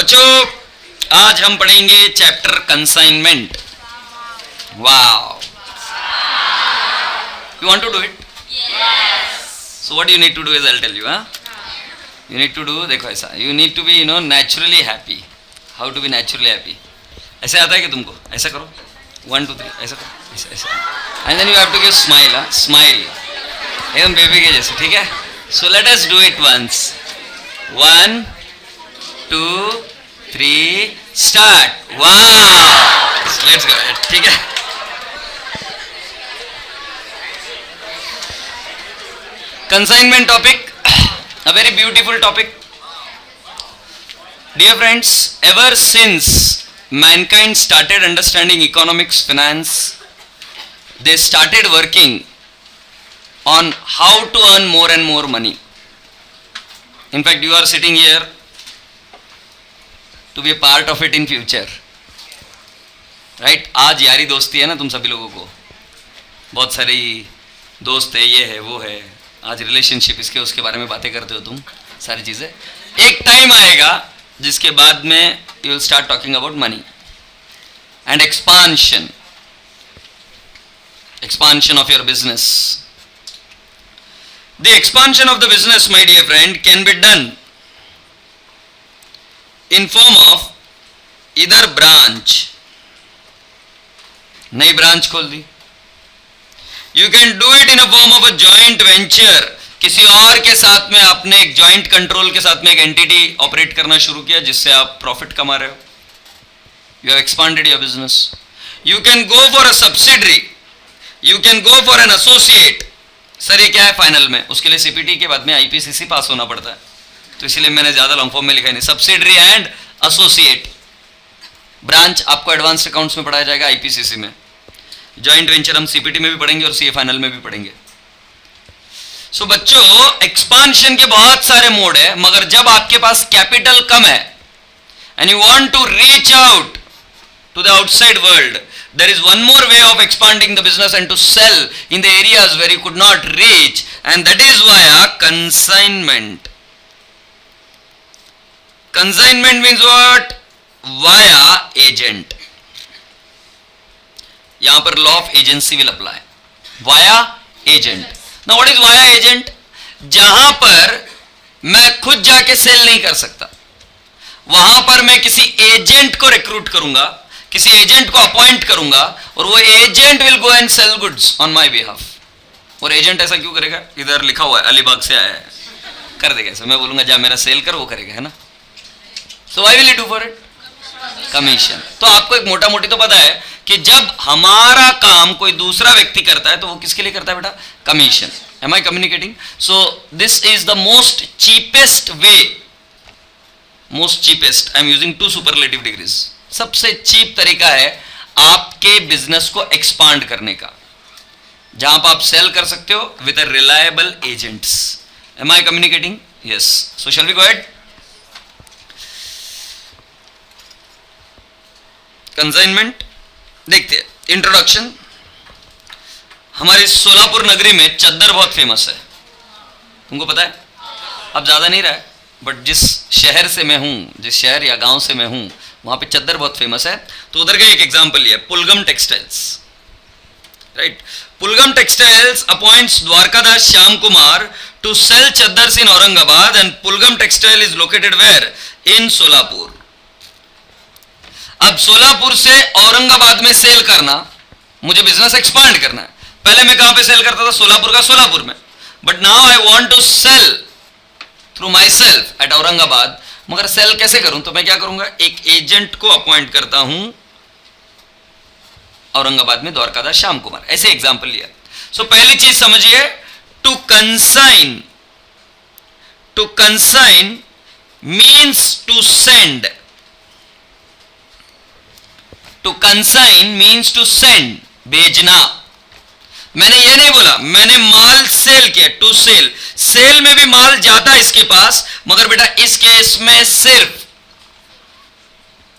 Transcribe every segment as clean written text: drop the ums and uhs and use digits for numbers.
बच्चों आज हम पढ़ेंगे chapter consignment. Wow, you want to do it? Yes. So what you need to do is I'll tell you. You need to do, देखो ऐसा, you need to be naturally happy. How to be naturally happy? ऐसे आता है कि तुमको? ऐसा करो, 1 2 3 ऐसा करो, ऐसा ऐसा, and then you have to give smile. Smile एकदम बेबी के जैसे, ठीक है? So let us do it once. 1 2 3 start. Wow, let's go. ठीक है? Consignment topic, a very beautiful topic. Dear friends, ever since mankind started understanding economics, finance, they started working on how to earn more and more money. In fact, you are sitting here to be a part of it in future. Right? आज यारी दोस्ती है ना तुम सभी लोगों को, बहुत सारी दोस्त है, ये है वो है, आज रिलेशनशिप इसके उसके बारे में बातें करते हो तुम सारी चीज़ें. एक टाइम आएगा जिसके बाद में you will start talking about money and expansion of your business. The expansion of the business, my dear friend, can be done in form of either branch, नई ब्रांच खोल दी. You can do it in a form of a joint venture. किसी और के साथ में आपने एक joint control के साथ में एक एंटिटी ऑपरेट करना शुरू किया जिससे आप प्रॉफिट कमा रहे हो. You have expanded your business. You can go for a subsidiary. You can go for an associate. Sir ये क्या है फाइनल में? उसके लिए सीपीटी के बाद में आईपीसीसी पास होना पड़ता है, तो इसीलिए मैंने ज्यादा लॉन्ग फॉर्म में लिखा नहीं. Subsidiary and associate. ब्रांच आपको एडवांस अकाउंट्स में पढ़ाया जाएगा आईपीसीसी में. जॉइंट वेंचर हम सीपीटी में भी पढ़ेंगे और सीए फाइनल में भी पढ़ेंगे. सो बच्चों, एक्सपांशन के बहुत सारे मोड है, मगर जब आपके पास कैपिटल कम है and you want to reach out to the outside world, there is one more way of expanding the business and to sell in the areas where you could not reach, and that is via consignment. Consignment means what? Via agent. यहां पर law of agency will apply. Via agent. Now what is via agent? जहां पर मैं खुद जाके cell नहीं कर सकता, वहां पर मैं किसी एजेंट को रिक्रूट करूंगा, किसी एजेंट को अपॉइंट करूंगा, और वो agent will go and sell goods on my behalf. और एजेंट ऐसा क्यों करेगा? इधर लिखा हुआ है अलीबाग से आया है, कर देगा ऐसा. मैं बोलूंगा जा मेरा सेल कर, वो करेगा, है ना? So why will he do for it? Commission. तो आपको एक मोटा मोटी तो पता है कि जब हमारा काम कोई दूसरा व्यक्ति करता है तो वो किसके लिए करता है बेटा? Commission. Am I communicating? So this is the most cheapest way. Most cheapest, I am using 2 superlative degrees. सबसे चीप तरीका है आपके बिजनेस को एक्सपांड करने का, जहां पर आप सेल कर सकते हो with a reliable agents. Am I communicating? Yes. So shall we go ahead? Consignment देखते हैं. इंट्रोडक्शन. हमारी सोलापुर नगरी में चद्दर बहुत फेमस है, तुमको पता है? अब ज्यादा नहीं रहा है, बट जिस शहर से मैं हूं, जिस शहर या गांव से मैं हूं, वहां पे चद्दर बहुत फेमस है. तो उधर का एक एग्जांपल लिया, Pulgam textiles. Right? Pulgam textiles appoints Dwarkadas Shyam Kumar to sell chaddars in Aurangabad, and Pulgam textile is located where? In Solapur. अब सोलापुर से औरंगाबाद में सेल करना, मुझे बिजनेस एक्सपांड करना है. पहले मैं कहां पे सेल करता था? सोलापुर का सोलापुर में. But now I want to sell through myself at Aurangabad. मगर सेल कैसे करूं? तो मैं क्या करूंगा? एक एजेंट को अपॉइंट करता हूं औरंगाबाद में, द्वारकादास श्याम कुमार. ऐसे एग्जांपल लिया. सो पहली चीज समझिए, to consign. To consign means to send. To consign means to send, भेजना. मैंने ये नहीं बोला, मैंने माल सेल किया. To sell. सेल में भी माल जाता है इसके पास, मगर बेटा इस केस में सिर्फ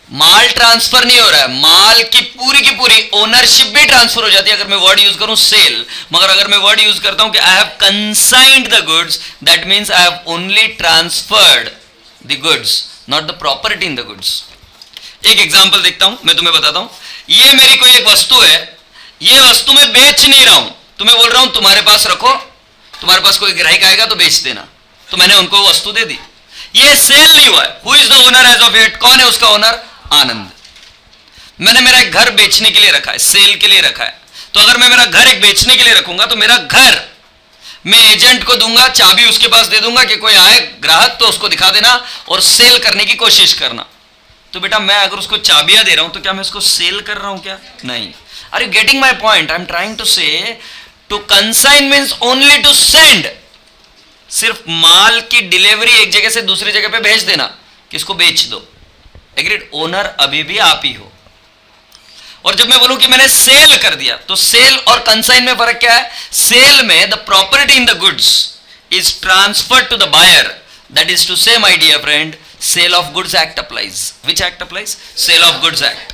माल ट्रांसफर नहीं हो रहा है, माल की पूरी ओनरशिप भी ट्रांसफर हो जाती है अगर मैं वर्ड यूज करूं सेल. मगर अगर मैं वर्ड यूज करता हूं कि I have consigned the goods, that means I have only transferred the goods not the property in the goods. एक एग्जांपल देखता हूं, मैं तुम्हें बताता हूं. ये मेरी कोई एक वस्तु है, ये वस्तु मैं बेच नहीं रहा हूं, तुम्हें बोल रहा हूं तुम्हारे पास रखो, तुम्हारे पास कोई ग्राहक आएगा तो बेच देना, तो मैंने उनको वस्तु दे दी. ये सेल नहीं हुआ है. Who is the owner as of it? कौन है उसका ओनर? आनंद. मैंने मेरा एक घर बेचने के लिए रखा है, सेल के लिए रखा है. तो अगर मैं मेरा घर एक बेचने के लिए रखूंगा तो मेरा घर मैं एजेंट को दूंगा, चाबी उसके पास दे दूंगा कि कोई आए ग्राहक तो उसको दिखा देना और सेल करने की कोशिश करना. तो बेटा मैं अगर उसको चाबियां दे रहा हूं तो क्या मैं उसको सेल कर रहा हूं क्या? नहीं. Are you getting my point? I am trying to say to consign means only to send. सिर्फ माल की डिलीवरी एक जगह से दूसरी जगह पे भेज देना, किसको बेच दो. एग्रीड. ओनर अभी भी आप ही हो. और जब मैं बोलूं कि मैंने सेल कर दिया, तो सेल और कंसाइन में फर्क क्या है? सेल में the property in the goods is transferred to the buyer. That is to say my dear friend, sale of goods act applies. Which act applies? Sale of goods act.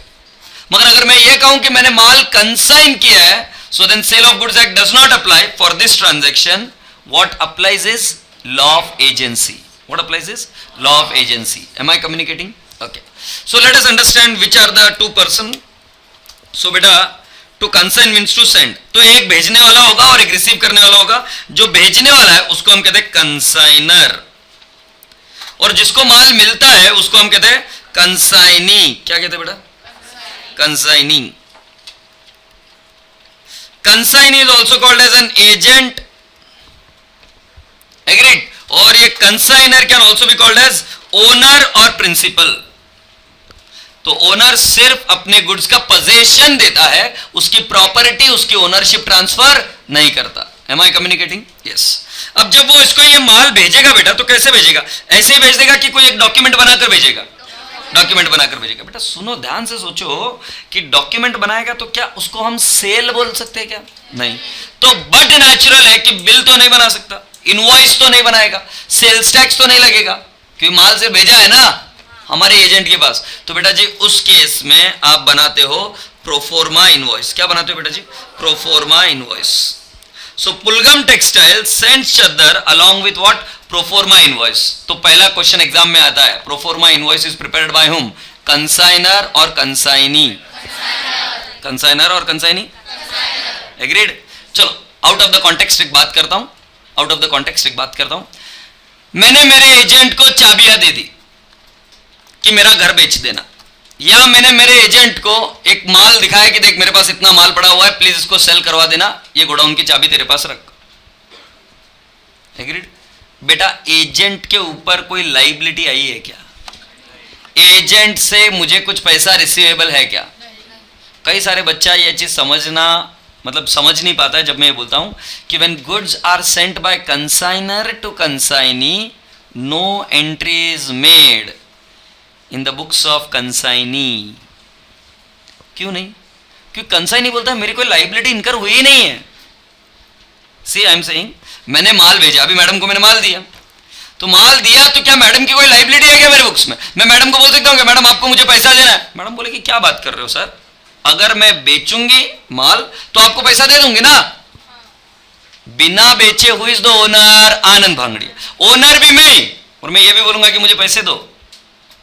मगर अगर मैं ये कहूं कि मैंने माल कंसाइन किया है, so then sale of goods act does not apply for this transaction. What applies is law of agency. What applies is law of agency. Am I communicating? Okay. So let us understand which are the two person. So beta, to consign means to send. तो एक भेजने वाला होगा और एक receive करने वाला होगा. जो भेजने वाला है उसको हम कहते हैं कंसाइनर, और जिसको माल मिलता है उसको हम कहते हैं कंसाइनी. क्या कहते हैं बेटा? Consignee. Consignee is also called as an agent. Agreed. और ये consignor can also be called as owner और प्रिंसिपल. तो ओनर सिर्फ अपने गुड्स का पोजेशन देता है, उसकी प्रॉपर्टी, उसकी ओनरशिप ट्रांसफर नहीं करता. M I communicating? यस. अब जब वो इसको ये माल भेजेगा बेटा, तो कैसे भेजेगा? ऐसे ही भेज देगा कि कोई एक डॉक्यूमेंट बनाकर भेजेगा? डॉक्यूमेंट बनाकर भेजेगा. बेटा सुनो, ध्यान से सोचो कि डॉक्यूमेंट बनाएगा तो क्या उसको हम सेल बोल सकते हैं क्या? नहीं. तो बट नेचुरल है कि बिल तो नहीं बना सकता, इनवॉइस तो नहीं बनाएगा, सेल्स टैक्स तो नहीं लगेगा, क्योंकि माल से भेजा है ना हमारे एजेंट के पास. तो बेटा जी उस केस में आप बनाते हो प्रोफोर्मा इनवॉइस. क्या बनाते हो बेटा जी? Proforma invoice. So Pulgam textile sends chaddar along with what? Proforma invoice. तो पहला क्वेश्चन एग्जाम में आता है, proforma invoice is prepared by whom? Consignor और कंसाइनी. कंसाइनर और कंसाइनी. एग्रीड. चलो आउट ऑफ द कॉन्टेक्स्ट एक बात करता हूं. आउट ऑफ द कॉन्टेक्स्ट एक बात करता हूं. मैंने मेरे एजेंट को चाबियां दे दी कि मेरा घर बेच देना, या मैंने मेरे एजेंट को एक माल दिखाया कि देख मेरे पास इतना माल पड़ा हुआ है, प्लीज इसको सेल करवा देना, ये गोडाउन की चाबी तेरे पास रख. एग्रीड. बेटा एजेंट के ऊपर कोई लाइबिलिटी आई है क्या? एजेंट से मुझे कुछ पैसा रिसीवेबल है क्या? कई सारे बच्चा ये चीज समझना मतलब समझ नहीं पाता है जब मैं ये बोलता हूं कि when goods are sent by consignor to consignee, no entry is made in the books of consignee. क्यों नहीं? क्योंकि कंसाइनी बोलता है मेरी कोई लाइबिलिटी इनकर हुई ही नहीं है. सी आई एम सेइंग, मैंने माल भेजा, अभी मैडम को मैंने माल दिया, तो माल दिया तो क्या मैडम की कोई लाइबिलिटी है क्या मेरे बुक्स में? मैं मैडम को बोल सकता हूं कि मैडम आपको मुझे पैसा देना है. मैडम बोलेगी क्या बात कर रहे हो सर, अगर मैं बेचूंगी माल तो आपको पैसा दे दूंगी ना. बिना बेचे हुई is the owner? Anand Bhangdi. Owner भी मैं, और मैं ये भी बोलूंगा कि मुझे पैसे दो,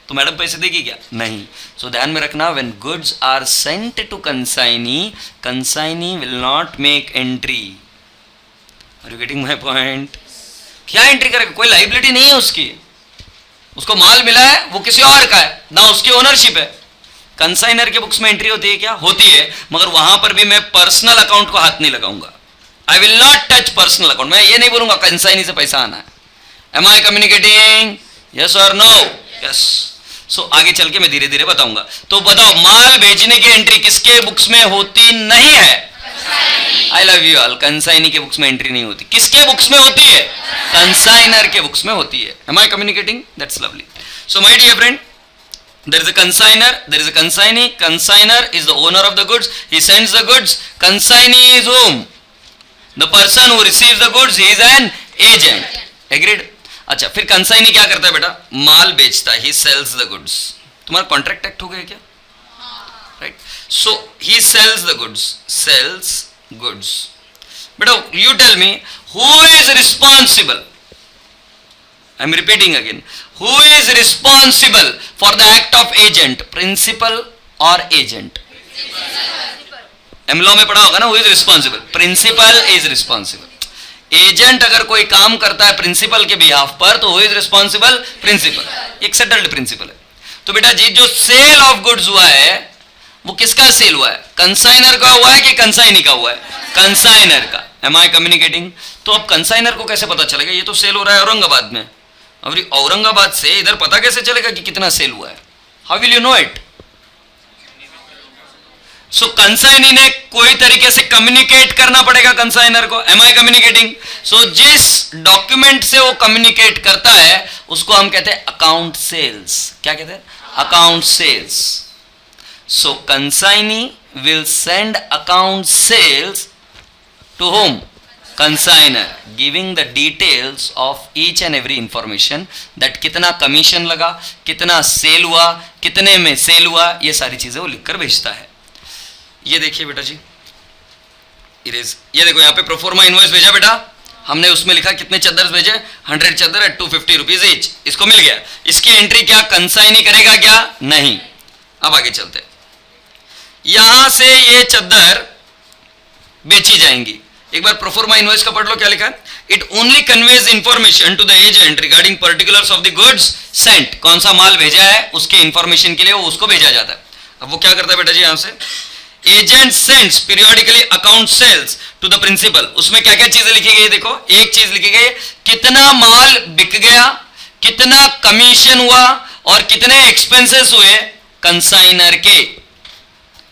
तो मैडम पैसे देगी क्या? नहीं. सो ध्यान में रखना, when goods are sent to consignee, consignee will not make entry. Are you getting my point? क्या एंट्री करेगा? कोई लाइबिलिटी नहीं है उसकी. उसको माल मिला है, वो किसी और का है ना, उसकी ओनरशिप है. कंसाइनर के बुक्स में एंट्री होती है क्या? होती है, मगर वहां पर भी मैं पर्सनल अकाउंट को हाथ नहीं लगाऊंगा. I will not touch personal account. मैं ये नहीं बोलूंगा कंसाइनी से पैसा आना है. Am I communicating? यस और नो? यस. सो आगे चल के मैं धीरे धीरे बताऊंगा. तो बताओ, माल भेजने की एंट्री किसके बुक्स में होती नहीं है? I love you all. Consignee के बुक्स में एंट्री नहीं होती. किसके बुक्स में होती है? कंसाइनर के बुक्स में होती है. Am I communicating? That's lovely. So my dear friend, there is a consigner, there is a consignee. Consigner is the owner of the goods, he sends the goods. Consignee is whom? The person who receives the goods, he is an agent. Agreed? अच्छा, फिर consignee क्या करता है बेटा? माल बेचता है, he sells the goods. तुम्हारा contract act हो गया क्या? Right. So he sells the goods. Sells goods. बेटा you tell me, who is responsible? I am repeating again. Who is responsible for the act of agent, principal और agent? M law में पढ़ा होगा ना, who is responsible, principal is responsible. Agent अगर कोई काम करता है प्रिंसिपल के बिहाफ पर तो हु इज रिस्पॉन्सिबल, प्रिंसिपल। एक सेटल्ड प्रिंसिपल है। तो बेटा जी जो सेल ऑफ गुड्स हुआ है वो किसका सेल हुआ है, कंसाइनर का हुआ है कि कंसाइनी का हुआ है, कंसाइनर का। Am I communicating? तो अब कंसाइनर को कैसे पता चलेगा, ये तो सेल हो रहा है औरंगाबाद में, अब औरंगाबाद से इधर पता कैसे चलेगा कि कितना सेल हुआ है? How will you know it? So consignee ने कोई तरीके से कम्युनिकेट करना पड़ेगा कंसाइनर को। M I communicating? सो जिस डॉक्यूमेंट से वो कम्युनिकेट करता है उसको हम कहते हैं अकाउंट सेल्स। क्या कहते हैं? Account sales. So consignee will send account sales to home, consignor, giving the details of each and every information that कितना कमीशन लगा, कितना सेल हुआ, कितने में सेल हुआ, ये सारी चीजें वो लिखकर भेजता है। ये देखिए बेटा जी, इरेज, ये देखो यहाँ पे प्रोफोर्मा इनवॉइस भेजा बेटा हमने, उसमें लिखा कितने चद्दर भेजे, 100 चद्दर एट 250 रुपीज ईच, इसको मिल गया। इसकी एंट्री क्या कंसाइनी करेगा क्या? नहीं। अब आगे चलते, यहां से ये चद्दर बेची जाएंगी। एक बार प्रोफोर्मा इनवॉइस का पढ़ लो, क्या लिखा है? It only conveys information to the agent regarding particulars of the goods sent, कौन सा माल भेजा है उसके इंफॉर्मेशन के लिए वो उसको भेजा जाता है। अब वो क्या करता है बेटा जी, यहां से agent sends periodically account sales to the principal. उसमें क्या क्या चीजें लिखी गई, देखो एक चीज लिखी गई कितना माल बिक गया, कितना कमीशन हुआ और कितने एक्सपेंसेस हुए कंसाइनर के।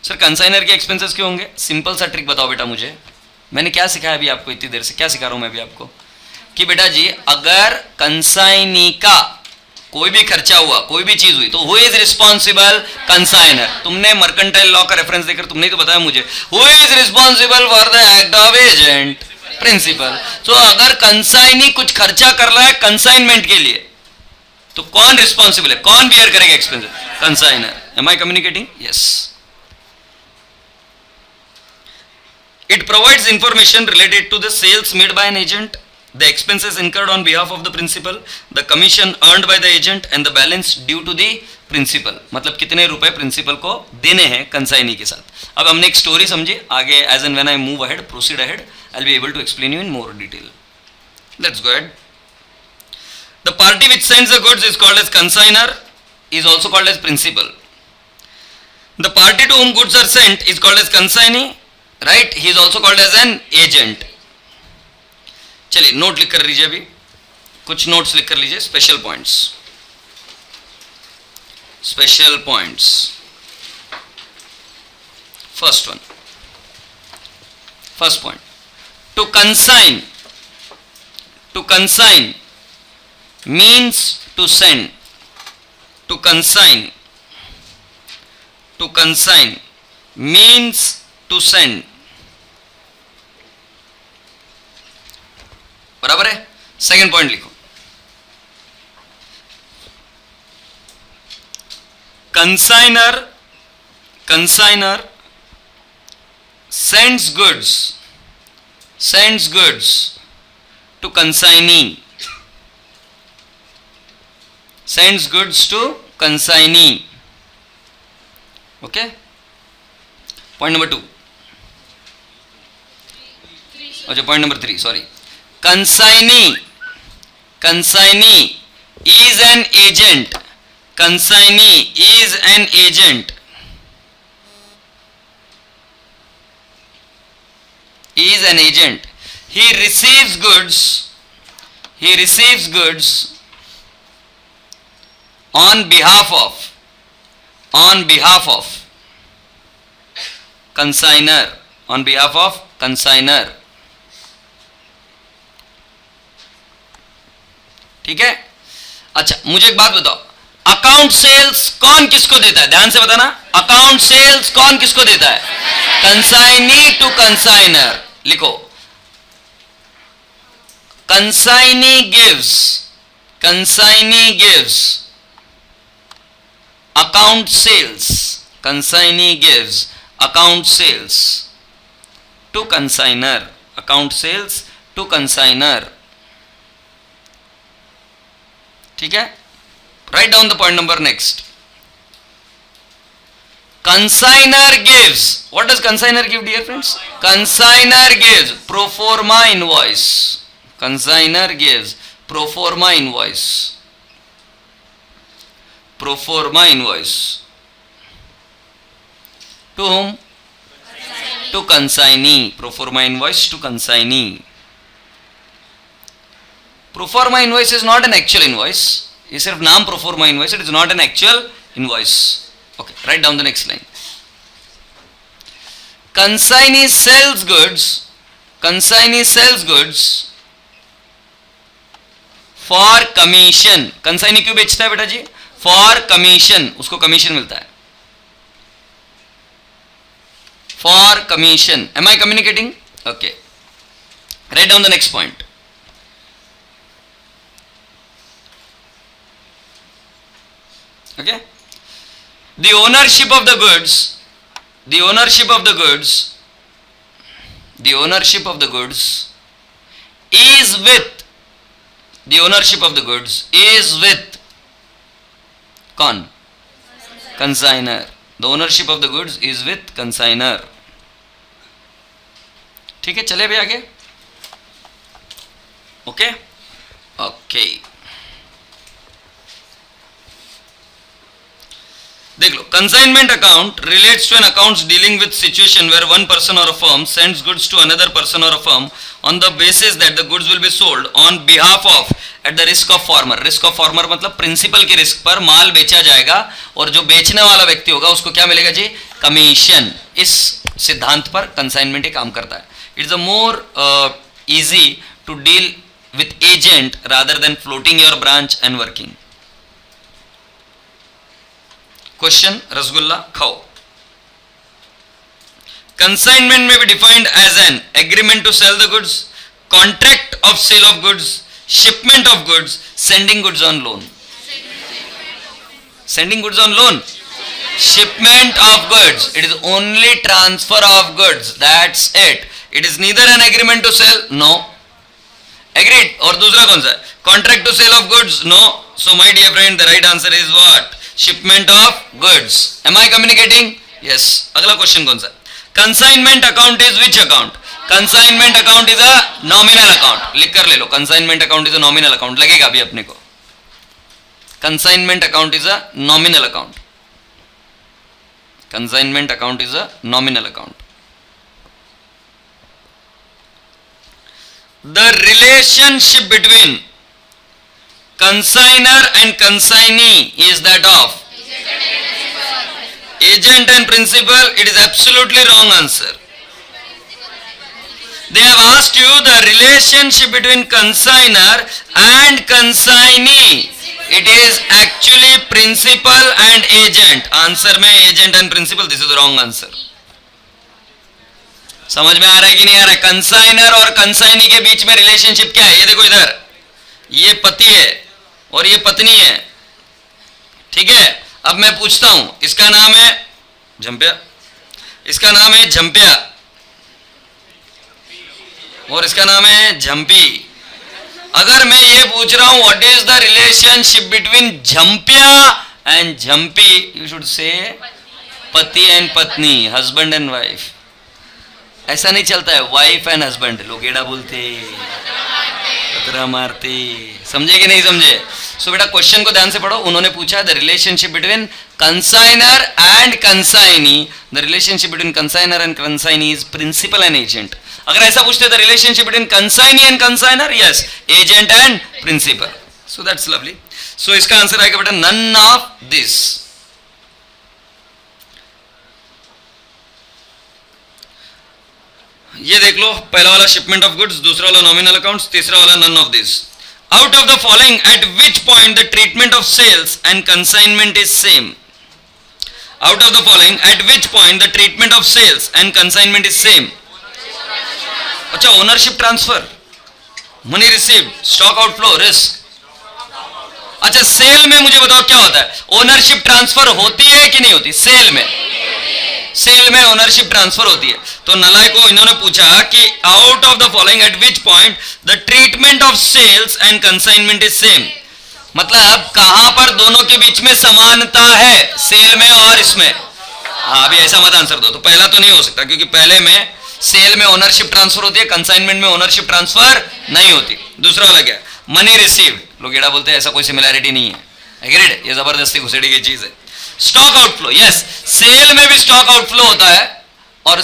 सर कंसाइनर के एक्सपेंसेस क्यों होंगे? सिंपल सा ट्रिक बताओ बेटा मुझे, मैंने क्या सिखाया अभी आपको, इतनी देर से क्या सिखा रहा हूं मैं अभी आपको, कि बेटा जी अगर कंसाइनी का कोई भी खर्चा हुआ, कोई भी चीज हुई, तो हु इज रिस्पॉन्सिबल, कंसाइनर। तुमने मर्केंटाइल लॉ का रेफरेंस देकर तुमने तो बताया मुझे, who is responsible for the act of agent, principal. तो अगर कंसाइनी कुछ खर्चा कर रहा है कंसाइनमेंट के लिए तो कौन रिस्पॉन्सिबल है, कौन बियर करेगा expense? Consignor. Am I communicating? Yes. It provides information related to the sales made by an agent, the expenses incurred on behalf of the principal, the commission earned by the agent and the balance due to the principal। मतलब कितने रुपए principal को देने हैं consignee के साथ। अब हमने एक स्टोरी समझी, आगे as and when I move ahead, proceed ahead, I will be able to explain you in more detail. Let's go ahead. The party which sends the goods is called as consignor, is also called as principal. The party to whom goods are sent is called as consignee, right, he is also called as an agent. चलिए note लिख कर लीजिए, अभी कुछ notes लिख कर लीजिए, special points, special points. First one, first point, to consign, to consign means to send, to consign, to consign means to send, बराबर है। सेकेंड पॉइंट लिखो, consignor, consignor sends goods, sends goods to consignee, sends goods to consignee. Okay, point number 2, अच्छा point number 3, sorry. Consignee, consignee is an agent, consignee is an agent, is an agent. He receives goods, he receives goods on behalf of consignor, on behalf of consignor। ठीक है। अच्छा मुझे एक बात बताओ, account sales कौन किसको देता है? ध्यान से बताना, अकाउंट सेल्स कौन किसको देता है? Consignee to consignor. लिखो, consignee gives, consignee gives account sales, consignee gives account sales to consignor, account sales to consignor. ठीक है। Write down the point number next. Consignor gives. What does consignor give, dear friends? Consignor gives pro forma invoice. Consignor gives pro forma invoice. Pro forma invoice. To whom? To consignee. Pro forma invoice to consignee. Pro forma invoice is not an actual invoice. ये सिर्फ नाम pro forma invoice. It is not an actual invoice. Okay, write down the next line. Consignee sells goods. Consignee sells goods for commission. Consignee क्यों बेचता है बेटा जी? For commission. उसको commission मिलता है. For commission. Am I communicating? Okay. Write down the next point. Okay. The ownership of the goods, the ownership of the goods, the ownership of the goods is with, the ownership of the goods is with con? Consignor. The ownership of the goods is with consignor. ठीक है, चले भी आगे. Okay okay, देख लो. Consignment account relates to an accounts dealing with situation where one person or a firm sends goods to another person or a firm on the basis that the goods will be sold on behalf of at the risk of former. Risk of former मतलब principal की रिस्क पर माल बेचा जाएगा और जो बेचने वाला व्यक्ति होगा उसको क्या मिलेगा जी? कमीशन. इस सिद्धांत पर कंसाइनमेंट काम करता है. It's a more easy to deal with agent rather than floating your branch and working. Question, rasgulla खाओ. Consignment may be defined as an agreement to sell the goods, contract of sale of goods, shipment of goods, sending goods on loan. Sending goods on loan, shipment of goods. It is only transfer of goods. That's it. It is neither an agreement to sell. No. Agreed. और दूसरा कौन सा है? Contract to sale of goods. No. So my dear friend, the right answer is what? Shipment of goods. Am I communicating? Yes. अगला question कौन सा? Consignment account is which account? Consignment account is a nominal account. लिख कर ले लो. Consignment account is a nominal account. लगेगा अभी अपने को. Consignment account is a nominal account. Consignment account is a nominal account. The relationship between consignor and consignee is that of agent and principal. It is absolutely wrong answer. They have asked you the relationship between consignor and consignee. It is actually principal and agent. Answer में agent and principal. This is the wrong answer. समझ में आ रहा है कि नहीं आ रहा है? Consignor और कंसाइनी के बीच में रिलेशनशिप क्या है? ये देखो इधर, ये पति है और ये पत्नी है. ठीक है. अब मैं पूछता हूं, इसका नाम है झंपिया, इसका नाम है झंपिया और इसका नाम है झंपी. अगर मैं ये पूछ रहा हूं what is the relationship between Jhampiya and Jhampi, you should say pati and पत्नी, हस्बैंड एंड वाइफ. ऐसा नहीं चलता है वाइफ एंड हस्बैंड. लोग एड़ा बोलते, पतरा मारते. समझे कि नहीं समझे? सो बेटा क्वेश्चन को ध्यान से पढ़ो. उन्होंने पूछा the relationship between consignor and consignee. The relationship between consignor and consignee is principal and agent. अगर ऐसा पूछते the relationship between consignee and consignor, yes, agent and principal. So that's lovely. So इसका आंसर आएगा बेटा none of this. ये देख लो, पहला वाला शिपमेंट ऑफ गुड्स, दूसरा वाला नॉमिनल अकाउंट्स, तीसरा वाला none of this. Out of the following at which point the treatment of sales and consignment is same. Out of the following at which point the treatment of sales and consignment is same. अच्छा, ownership transfer, money receive, stock outflow, risk. अच्छा, sale में मुझे बताओ क्या होता है? Ownership transfer होती है कि नहीं होती? सेल में, सेल में ओनरशिप ट्रांसफर होती है. तो नलाय को इन्होंने पूछा कि out of the following at which point the treatment of sales and consignment is same. मतलब कहां पर दोनों के बीच में समानता है, सेल में और इसमें। हाँ, अभी ऐसा मत आंसर दो, तो पहला तो नहीं हो सकता क्योंकि पहले में सेल में ओनरशिप ट्रांसफर होती है, कंसाइनमेंट में ओनरशिप ट्रांसफर नहीं होती। दूसरा वाला क्या है, मनी रिसीव, लोग एड़ा बोलते हैं, ऐसा कोई सिमिलैरिटी नहीं है। एग्रीड, ये जबरदस्ती घुसेड़ी की चीज है। स्टॉक आउटफ्लो, यस, सेल में भी स्टॉक आउटफ्लो होता है और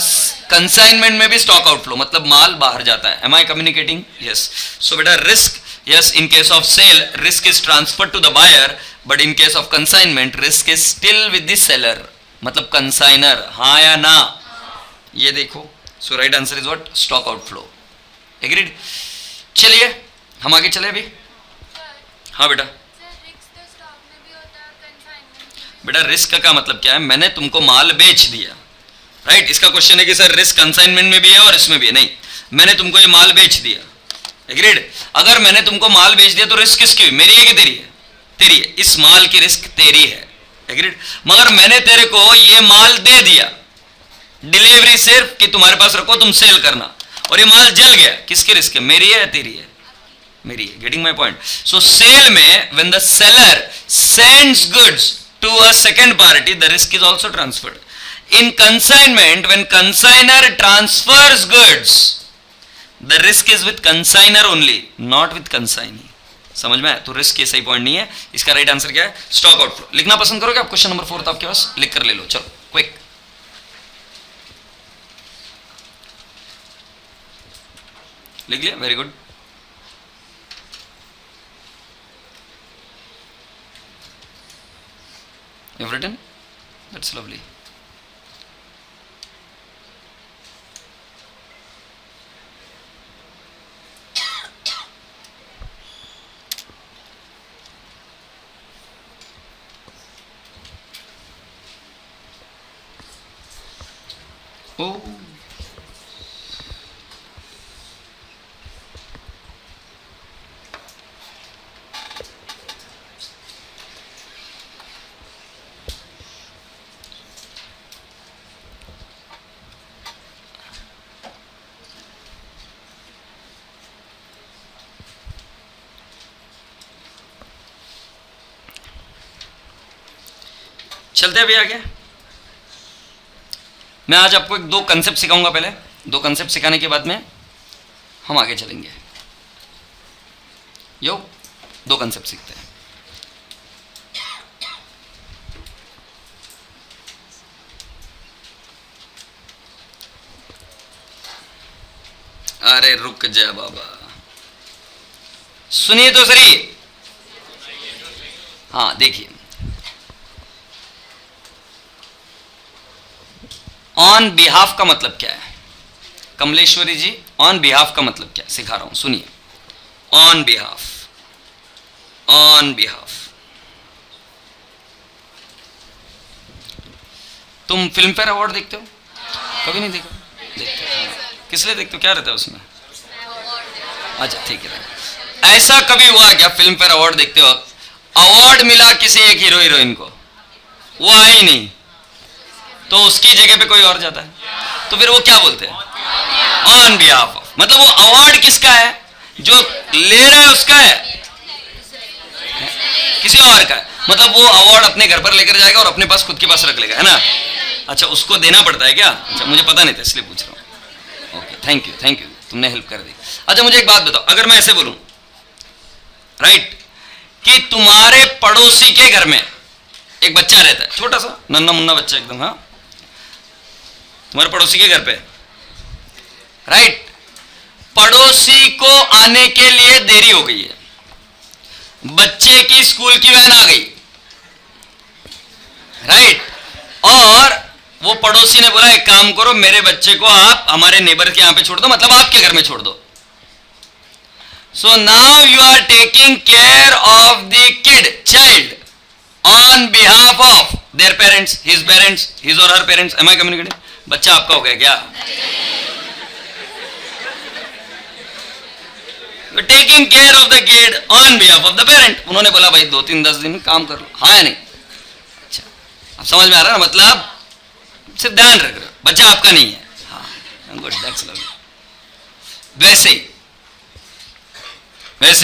कंसाइनमेंट में भी स्टॉक आउटफ्लो, मतलब माल बाहर जाता है। Am I communicating? यस। सो बेटा risk, yes, in case of sale risk is transferred to the buyer, but in case of consignment risk is still with the seller, मतलब consigner। हाँ या ना, ये देखो। so right answer is what, stock outflow। agreed। चलिए हम आगे चले अभी। हाँ बेटा, बेटा रिस्क का मतलब क्या है, मैंने तुमको माल बेच दिया, राइट। इसका क्वेश्चन है कि सर रिस्क कंसाइनमेंट में भी है और इसमें भी है। नहीं, मैंने तुमको ये माल बेच दिया, एग्रीड। अगर मैंने तुमको माल बेच दिया तो रिस्क किसकी हुई, मेरी है कि तेरी है? तेरी है, इस माल की रिस्क तेरी है, एग्रीड। मगर मैंने तेरे को ये माल दे दिया, डिलीवरी सिर्फ कि तुम्हारे पास रखो, तुम सेल करना, और ये माल जल गया, किसकी रिस्क है, मेरी है या तेरी है? मेरी है। Getting my point? So sale में when the seller sends goods to a second party, the risk is also transferred. In consignment when consignor transfers goods, the risk is with consignor only, not with consignee. समझ में आया? तो risk ये सही point नहीं है। इसका right answer क्या है, स्टॉक आउटफ्लो। लिखना पसंद करोगे आप? क्वेश्चन नंबर 4 था आपके पास, लिख कर ले लो, चलो क्विक। लिख लिया? Very good. You've written? That's lovely. Oh. चलते अभी आगे। मैं आज आपको एक दो कंसेप्ट सिखाऊंगा। पहले दो कंसेप्ट सिखाने के बाद में हम आगे चलेंगे। यो दो कंसेप्ट सीखते हैं। अरे रुक जा बाबा, सुनिए तो सही। हाँ देखिए, ऑन बिहाफ का मतलब क्या है? कमलेश्वरी जी, ऑन बिहाफ का मतलब क्या है सिखा रहा हूं, सुनिए। On behalf, on behalf. तुम फिल्म फेयर अवार्ड देखते हो? कभी नहीं देखा? देखते हो? किस लिए देखते हो, क्या रहता है उसमें? अच्छा ठीक है। ऐसा कभी हुआ क्या फिल्म फेयर अवार्ड देखते हो, अवार्ड मिला किसी एक हीरो हीरोइन को, वो आई नहीं, तो उसकी जगह पे कोई और जाता है, तो फिर वो क्या बोलते हैं? On behalf of. मतलब वो अवार्ड किसका है? जो ले रहा है उसका है, किसी और का है। मतलब वो अवार्ड अपने घर पर लेकर जाएगा और अपने पास, खुद के पास रख लेगा, है ना? अच्छा, उसको देना पड़ता है क्या? अच्छा, मुझे पता नहीं था इसलिए पूछ रहा हूँ। Okay, thank you, thank you, तुमने हेल्प कर दी। अच्छा मुझे एक बात बताओ, अगर मैं ऐसे बोलूं, राइट, कि तुम्हारे पड़ोसी के घर में एक बच्चा रहता है, छोटा सा नन्ना मुन्ना बच्चा एकदम, हाँ, तुम्हारे पड़ोसी के घर पे, राइट, पड़ोसी को आने के लिए देरी हो गई है, बच्चे की स्कूल की वैन आ गई, राइट, और वो पड़ोसी ने बोला एक काम करो, मेरे बच्चे को आप हमारे नेबर के यहां पे छोड़ दो, मतलब आपके घर में छोड़ दो। So now you are taking care of the kid, child, on behalf of their parents, his और her parents. Am I communicating? बच्चा आपका हो गया क्या? Taking care of the kid on behalf of the parent. उन्होंने बोला भाई 2-3-10 दिन काम कर लो, हाँ या नहीं? अच्छा, अब समझ में आ रहा है ना? मतलब सिर्फ ध्यान रख रहे हो, बच्चा आपका नहीं है। हाँ गुड, दैट्स लवली। वैसे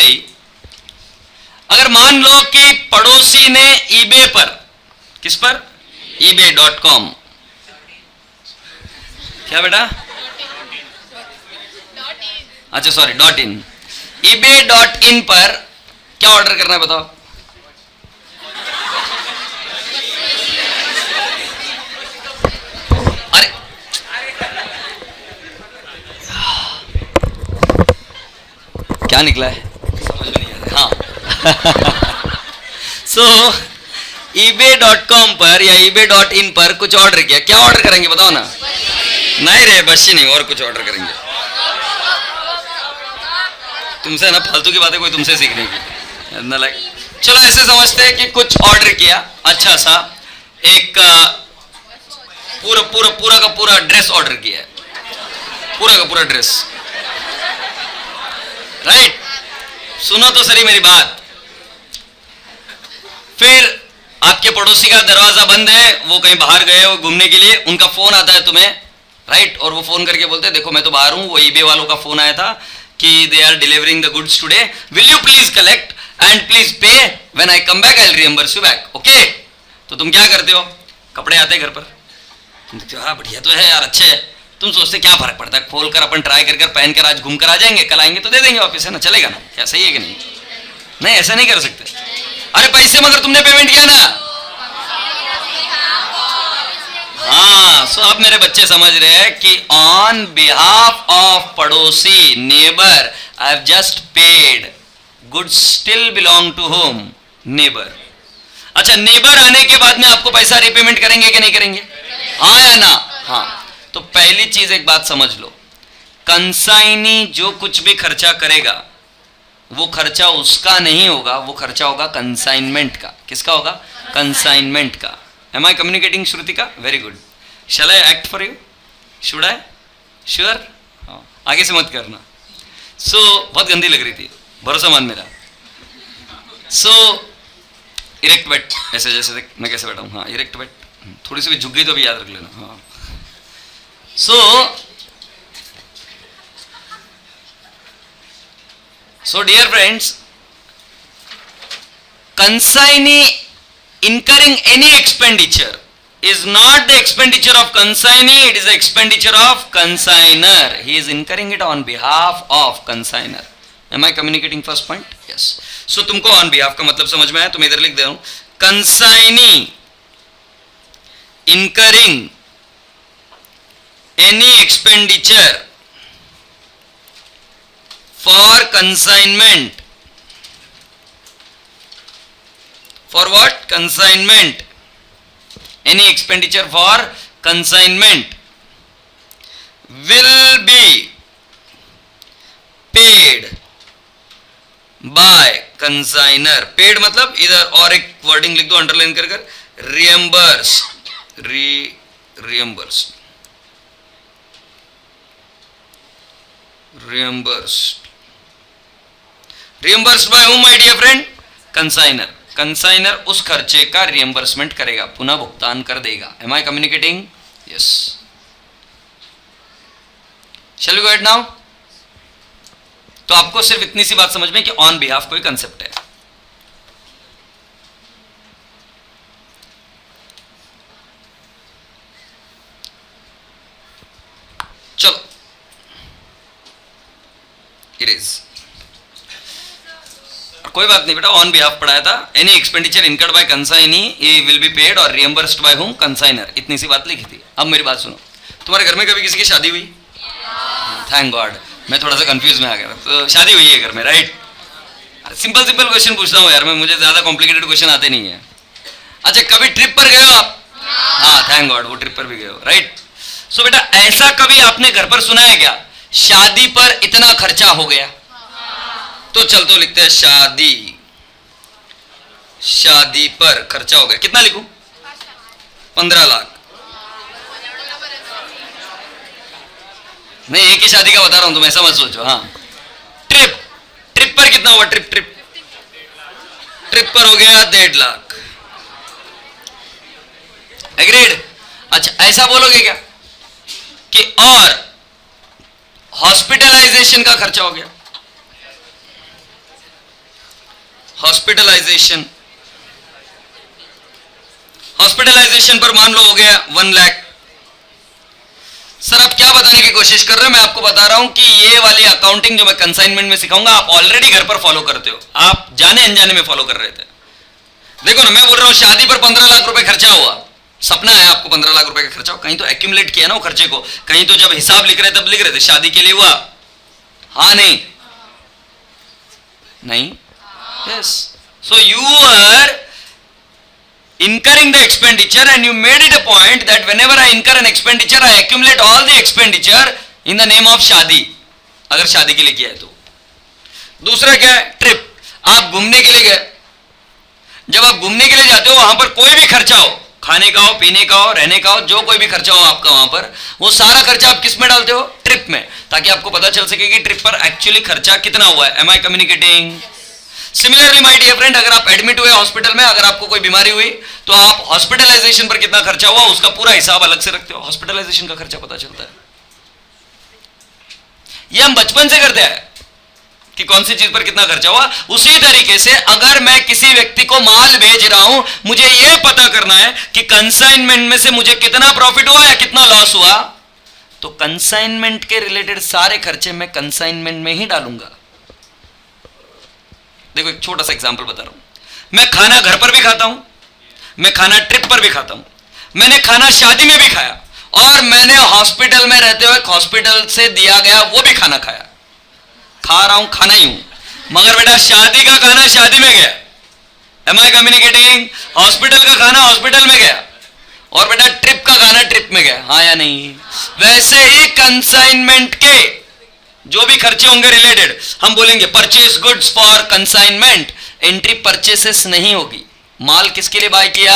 ही अगर मान लो कि पड़ोसी ने ईबे पर, किस पर, ebay.com, क्या बेटा, अच्छा सॉरी .in, ebay.in पर क्या ऑर्डर करना है बताओ? अरे क्या निकला है समझ में नहीं आ रहा। हाँ सो ebay.com पर या ebay.in पर कुछ ऑर्डर किया, क्या ऑर्डर करेंगे बताओ ना? नहीं रे बच्ची नहीं, और कुछ ऑर्डर करेंगे। तुमसे ना फालतू की बातें कोई तुमसे सीखने की ना, लाइक चलो ऐसे समझते हैं कि कुछ ऑर्डर किया, अच्छा सा एक पूरा पूरा पूरा का पूरा ड्रेस ऑर्डर किया है, पूरा का पूरा ड्रेस, राइट? सुनो तो सही मेरी बात। फिर आपके पड़ोसी का दरवाजा बंद है, वो कहीं बाहर गए हो घूमने के लिए, उनका फोन आता है तुम्हें, राइट? और वो फोन करके बोलते हैं देखो मैं तो बाहर हूं, वो ईबे वालों का फोन आया था कि they are delivering the goods today, will you please collect and please pay, when I come back I will reimburse you back, okay? तो तुम क्या करते हो? कपड़े आते घर पर, तुम देखते हो हाँ बढ़िया तो है यार, अच्छे है, तुम सोचते क्या फर्क पड़ता है, खोल कर अपन ट्राई कर पहन कर आज घूम कर आ जाएंगे, कल आएंगे तो दे देंगे वापस, है ना, चलेगा ना? क्या सही है कि नहीं? नहीं ऐसा नहीं कर सकते। अरे पैसे मगर तुमने पेमेंट किया ना। हाँ सो अब मेरे बच्चे समझ रहे हैं कि ऑन बिहाफ ऑफ पड़ोसी, neighbour, I have just paid, goods still belong to home, neighbour. अच्छा नेबर आने के बाद में आपको पैसा रीपेमेंट करेंगे कि नहीं करेंगे? हाँ या ना? हाँ। तो पहली चीज एक बात समझ लो, कंसाइनी जो कुछ भी खर्चा करेगा वो खर्चा उसका नहीं होगा, वो खर्चा होगा कंसाइनमेंट का। किसका होगा? कंसाइनमेंट का। Am I communicating Shrutika? Very good. Shall I act for you? Should I? Sure? आगे से मत करना। सो बहुत गंदी लग रही थी, भरोसा मान मेरा। सो इरेक्ट बैठ, ऐसे जैसे मैं कैसे बैठा हूँ, हाँ इरेक्ट बैठ, थोड़ी सी भी झुक गई तो अभी याद रख लेना। हाँ so dear friends, consignee incurring any expenditure is not the expenditure of consignee, it is the expenditure of consignor. He is incurring it on behalf of consignor. Am I communicating first point? Yes. So तुमको on behalf का मतलब समझ में आया तो मैं इधर लिख दे रहा हूं, consignee incurring any expenditure for consignment. For what? Consignment. Any expenditure for consignment will be paid by consignor. Paid मतलब इधर और एक वर्डिंग लिख दो अंडरलाइन कर कर, reimbursed. Reimbursed. Reimbursed. Reimbursed by whom, my dear friend? Consignor. Consignor उस खर्चे का रिएम्बर्समेंट करेगा, पुनः भुगतान कर देगा। Am I communicating? Yes. Shall we go ahead now? तो आपको सिर्फ इतनी सी बात समझ में कि ऑन बिहाफ कोई कंसेप्ट है। चलो इरेज, कोई बात नहीं बेटा, ऑन बिहाफ पढ़ाया था। Any expenditure incurred by consignee will be paid और रिएम्बर्स्ड बाय होम? कंसाइनर। इतनी सी बात लिखी थी। अब मेरी बात सुनो, तुम्हारे घर में कभी किसी की शादी हुई? थैंक गॉड, मैं थोड़ा सा कंफ्यूज में आ गया। तो शादी हुई है घर में, राइट? सिंपल सिंपल क्वेश्चन पूछता हूँ यार मैं, मुझे ज्यादा कॉम्प्लिकेटेड क्वेश्चन आते नहीं है। अच्छा कभी ट्रिप पर गए हो आप? हाँ थैंक गॉड, वो ट्रिप पर भी गए हो, राइट? सो बेटा ऐसा कभी आपने घर पर सुना है क्या, शादी पर इतना खर्चा हो गया? तो चल तो लिखते हैं शादी, शादी पर खर्चा हो गया। कितना लिखूं? 15 लाख। नहीं एक ही शादी का बता रहा हूं, तुम ऐसा मत सोचो। हाँ ट्रिप, ट्रिप पर कितना हुआ? ट्रिप पर हो गया 1.5 लाख। एग्रीड? अच्छा ऐसा बोलोगे क्या कि और हॉस्पिटलाइजेशन का खर्चा हो गया? हॉस्पिटलाइजेशन, हॉस्पिटलाइजेशन पर मान लो हो गया 1 लाख। सर आप क्या बताने की कोशिश कर रहे हो? मैं आपको बता रहा हूं कि ये वाली अकाउंटिंग जो मैं कंसाइनमेंट में सिखाऊंगा आप ऑलरेडी घर पर फॉलो करते हो, आप जाने अनजाने में फॉलो कर रहे थे। देखो ना, मैं बोल रहा हूं शादी पर 15 लाख रुपए खर्चा हुआ, सपना है आपको 15 लाख रुपए का खर्चा हो, कहीं तो एक्यूमुलेट किया ना वो खर्चे को, कहीं तो जब हिसाब लिख रहे तब लिख रहे थे शादी के लिए हुआ, हाँ नहीं नहीं, yes. So you are incurring the expenditure and you made it a point that whenever I incur an expenditure I accumulate all the expenditure in the name of शादी, अगर शादी के लिए किया है तो। दूसरा क्या है? ट्रिप, आप घूमने के लिए गए, जब आप घूमने के लिए जाते हो वहां पर कोई भी खर्चा हो, खाने का हो, पीने का हो, रहने का हो, जो कोई भी खर्चा हो आपका वहां पर, वो सारा खर्चा आप किस में डालते हो? ट्रिप में, ताकि आपको पता चल सके कि ट्रिप पर एक्चुअली खर्चा कितना हुआ है। Am I communicating? Similarly my dear friend, अगर आप एडमिट हुए हॉस्पिटल में, अगर आपको कोई बीमारी हुई तो आप हॉस्पिटलाइजेशन पर कितना खर्चा हुआ उसका पूरा हिसाब अलग से रखते हो, हॉस्पिटलाइजेशन का खर्चा पता चलता है। ये हम बचपन से करते हैं कि कौन सी चीज पर कितना खर्चा हुआ। उसी तरीके से अगर मैं किसी व्यक्ति को माल भेज रहा हूं, मुझे यह पता करना है कि कंसाइनमेंट में से मुझे कितना प्रॉफिट हुआ या कितना लॉस हुआ, तो कंसाइनमेंट के रिलेटेड सारे खर्चे मैं कंसाइनमेंट में ही डालूंगा। देखो एक छोटा सा एग्जांपल बता रहा हूं, मैं खाना घर पर भी खाता हूं, मैं खाना ट्रिप पर भी खाता हूं, मैंने खाना शादी में भी खाया, और मैंने हॉस्पिटल में रहते हुए हॉस्पिटल से दिया गया वो भी खाना खाया। खा रहा हूं, खाना ही हूं, मगर बेटा शादी का खाना शादी में गया। M I communicating? हॉस्पिटल का खाना हॉस्पिटल में गया, और बेटा ट्रिप का खाना ट्रिप में गया, हाँ या नहीं? वैसे ही कंसाइनमेंट के जो भी खर्चे होंगे रिलेटेड, हम बोलेंगे purchase goods for consignment, entry purchases नहीं होगी। माल किसके लिए बाय किया?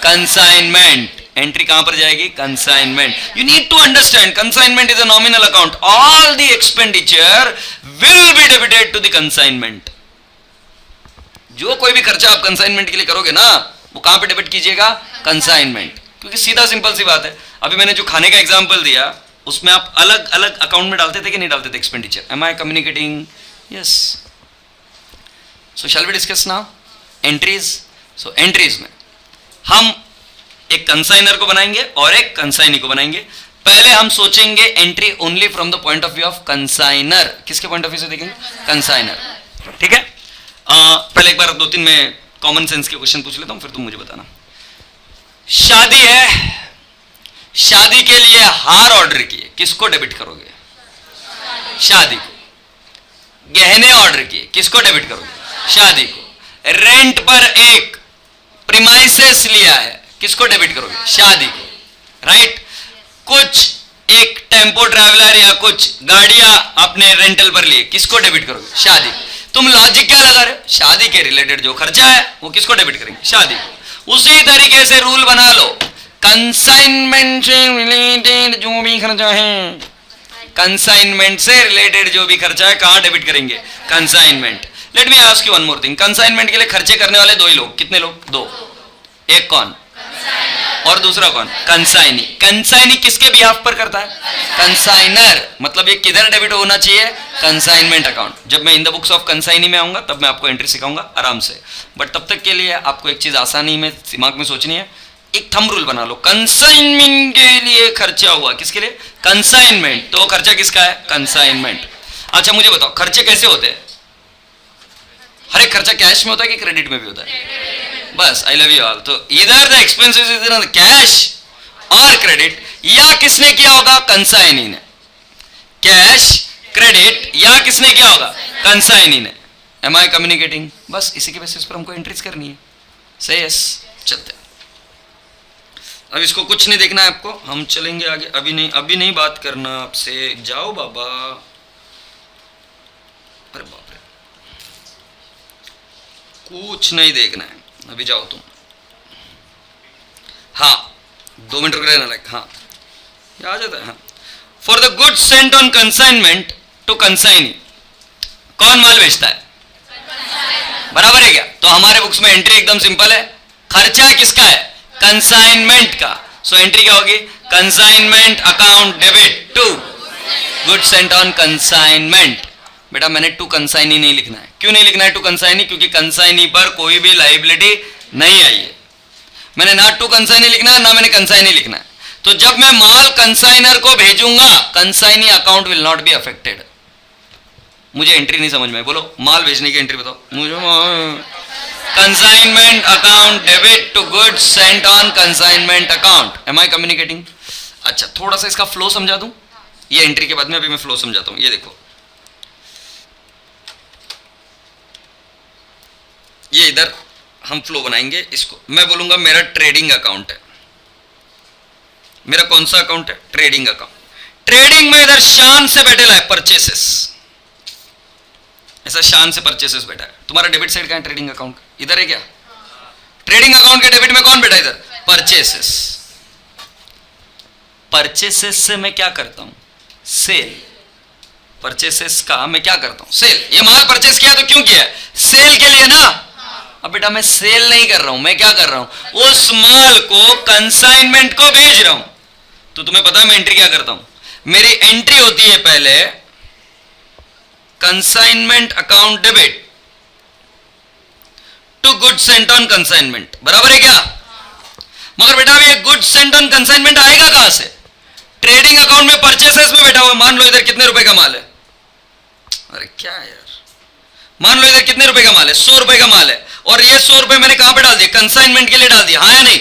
कंसाइनमेंट। एंट्री कहां पर जाएगी? Consignment. You need to understand consignment is a nominal account, all the expenditure will be debited to the consignment. जो कोई भी खर्चा आप कंसाइनमेंट के लिए करोगे ना, वो कहां पे डेबिट कीजिएगा? कंसाइनमेंट। क्योंकि सीधा सिंपल सी बात है, अभी मैंने जो खाने का एग्जांपल दिया उसमें आप अलग अलग अकाउंट में डालते थे कि नहीं डालते थे expenditure? Am I communicating? Yes. So shall we discuss now entries. So entries में हम एक कंसाइनर को बनाएंगे और एक कंसाइनी को बनाएंगे। पहले हम सोचेंगे entry only from the point of view of consignor. किसके पॉइंट ऑफ व्यू से देखेंगे? कंसाइनर। ठीक है, पहले एक बार 2-3 में कॉमन सेंस के क्वेश्चन पूछ लेता हूं, फिर तुम मुझे बताना। शादी है, शादी के लिए हार ऑर्डर किए, किसको डेबिट करोगे? शादी को। गहने ऑर्डर किए, किसको डेबिट करोगे? शादी को। रेंट पर एक प्रीमाइसेस लिया है, किसको डेबिट करोगे? शादी को। राइट? कुछ एक टेम्पो ट्रैवलर या कुछ गाड़ियां आपने रेंटल पर लिए, किसको डेबिट करोगे? शादी। तुम लॉजिक क्या लगा रहे हो? शादी के रिलेटेड जो खर्चा है वो किसको डेबिट करेंगे? शादी को। उसी तरीके से रूल बना लो, कंसाइनमेंट से रिलेटेड जो भी खर्चा है, कंसाइनमेंट से रिलेटेड जो भी खर्चा है कहां डेबिट करेंगे? Consignment. Let me ask you one more thing, consignment के लिए खर्चे करने वाले 2 ही लोग, कितने लोग? 2। एक कौन? और दूसरा कौन? कंसाइनी। कंसाइनी किसके बिहाफ पर करता है? कंसाइनर। मतलब ये किधर डेबिट होना चाहिए? Consignment account. जब मैं इन द बुक्स ऑफ कंसाइनी में आऊंगा तब मैं आपको एंट्री सिखाऊंगा आराम से, बट तब तक के लिए आपको एक चीज आसानी में दिमाग में सोचनी है, एक थंब रूल बना लो। कंसाइनमेंट के लिए खर्चा हुआ, किसके लिए? कंसाइनमेंट। तो खर्चा किसका है? कंसाइनमेंट। अच्छा मुझे बताओ खर्चे कैसे होते हैं? हर एक खर्चा कैश में होता है कि क्रेडिट में भी होता है? बस, आई लव यू ऑल। तो इधर the expenses is in cash और क्रेडिट, या किसने किया होगा? कंसाइनी ने। कैश, क्रेडिट, या किसने किया होगा? कंसाइनी ने। M I communicating? बस इसी के बेसिस पर हमको एंट्रीज करनी है। से यस, चलते। अब इसको कुछ नहीं देखना है आपको, हम चलेंगे आगे। अभी नहीं बात करना आपसे, जाओ बाबा। अरे बाप रे, कुछ नहीं देखना है अभी, जाओ तुम। हाँ 2 मिनट रुक रहना लाइक, हाँ ये आ जाता है। हाँ, for the goods sent on consignment to consignee, कौन माल बेचता है? बराबर है क्या? तो हमारे बुक्स में एंट्री एकदम सिंपल है, खर्चा किसका है? कंसाइनमेंट का। सो एंट्री क्या होगी? Consignment account debit to goods sent on consignment. बेटा मैंने टू कंसाइनी नहीं लिखना है। क्यों नहीं लिखना है टू कंसाइनी? क्योंकि कंसाइनी पर कोई भी लाइबिलिटी नहीं आई है। मैंने ना टू कंसाइनी लिखना है ना मैंने कंसाइनी लिखना है। तो जब मैं माल कंसाइनर को भेजूंगा, consignee account will not be affected. मुझे एंट्री नहीं समझ में, बोलो माल भेजने की एंट्री बताओ मुझे। Consignment account debit to goods sent on consignment account. Am I communicating? अच्छा, थोड़ा सा इसका फ्लो समझा दूं। ये एंट्री के बाद में अभी मैं फ्लो समझाता हूं। ये देखो, ये इधर हम फ्लो बनाएंगे। इसको मैं बोलूंगा मेरा ट्रेडिंग अकाउंट है। मेरा कौन सा अकाउंट है? Trading account. ट्रेडिंग में इधर शान से बैठेला है परचेसेस, ऐसा शान से परचेसेस बैठा है। तुम्हारा डेबिट साइड कहां है? ट्रेडिंग अकाउंट इधर है क्या? ट्रेडिंग अकाउंट के डेबिट में कौन बैठा है? इधर परचेसेस। परचेसेस से मैं क्या करता हूं? सेल। परचेसेस का मैं क्या करता हूं? सेल। ये माल परचेस किया तो क्यों किया? सेल के लिए ना। अब बेटा मैं सेल नहीं कर रहा हूं, मैं क्या कर रहा हूं? उस माल को कंसाइनमेंट को भेज रहा हूं। तो तुम्हें पता है मैं एंट्री क्या करता हूं? मेरी एंट्री होती है पहले consignment account debit to goods sent on consignment. बराबर है क्या? मगर बेटा ये गुड्स सेंट ऑन कंसाइनमेंट आएगा कहां से? ट्रेडिंग अकाउंट में परचेसेस में बैठा हुआ। मान लो इधर कितने रुपए का माल है? अरे क्या यार, मान लो इधर कितने रुपए का माल है? 100 रुपए का माल है। और ये 100 रुपए मैंने कहां पे डाल दिया? कंसाइनमेंट के लिए डाल दिया, हाँ या नहीं?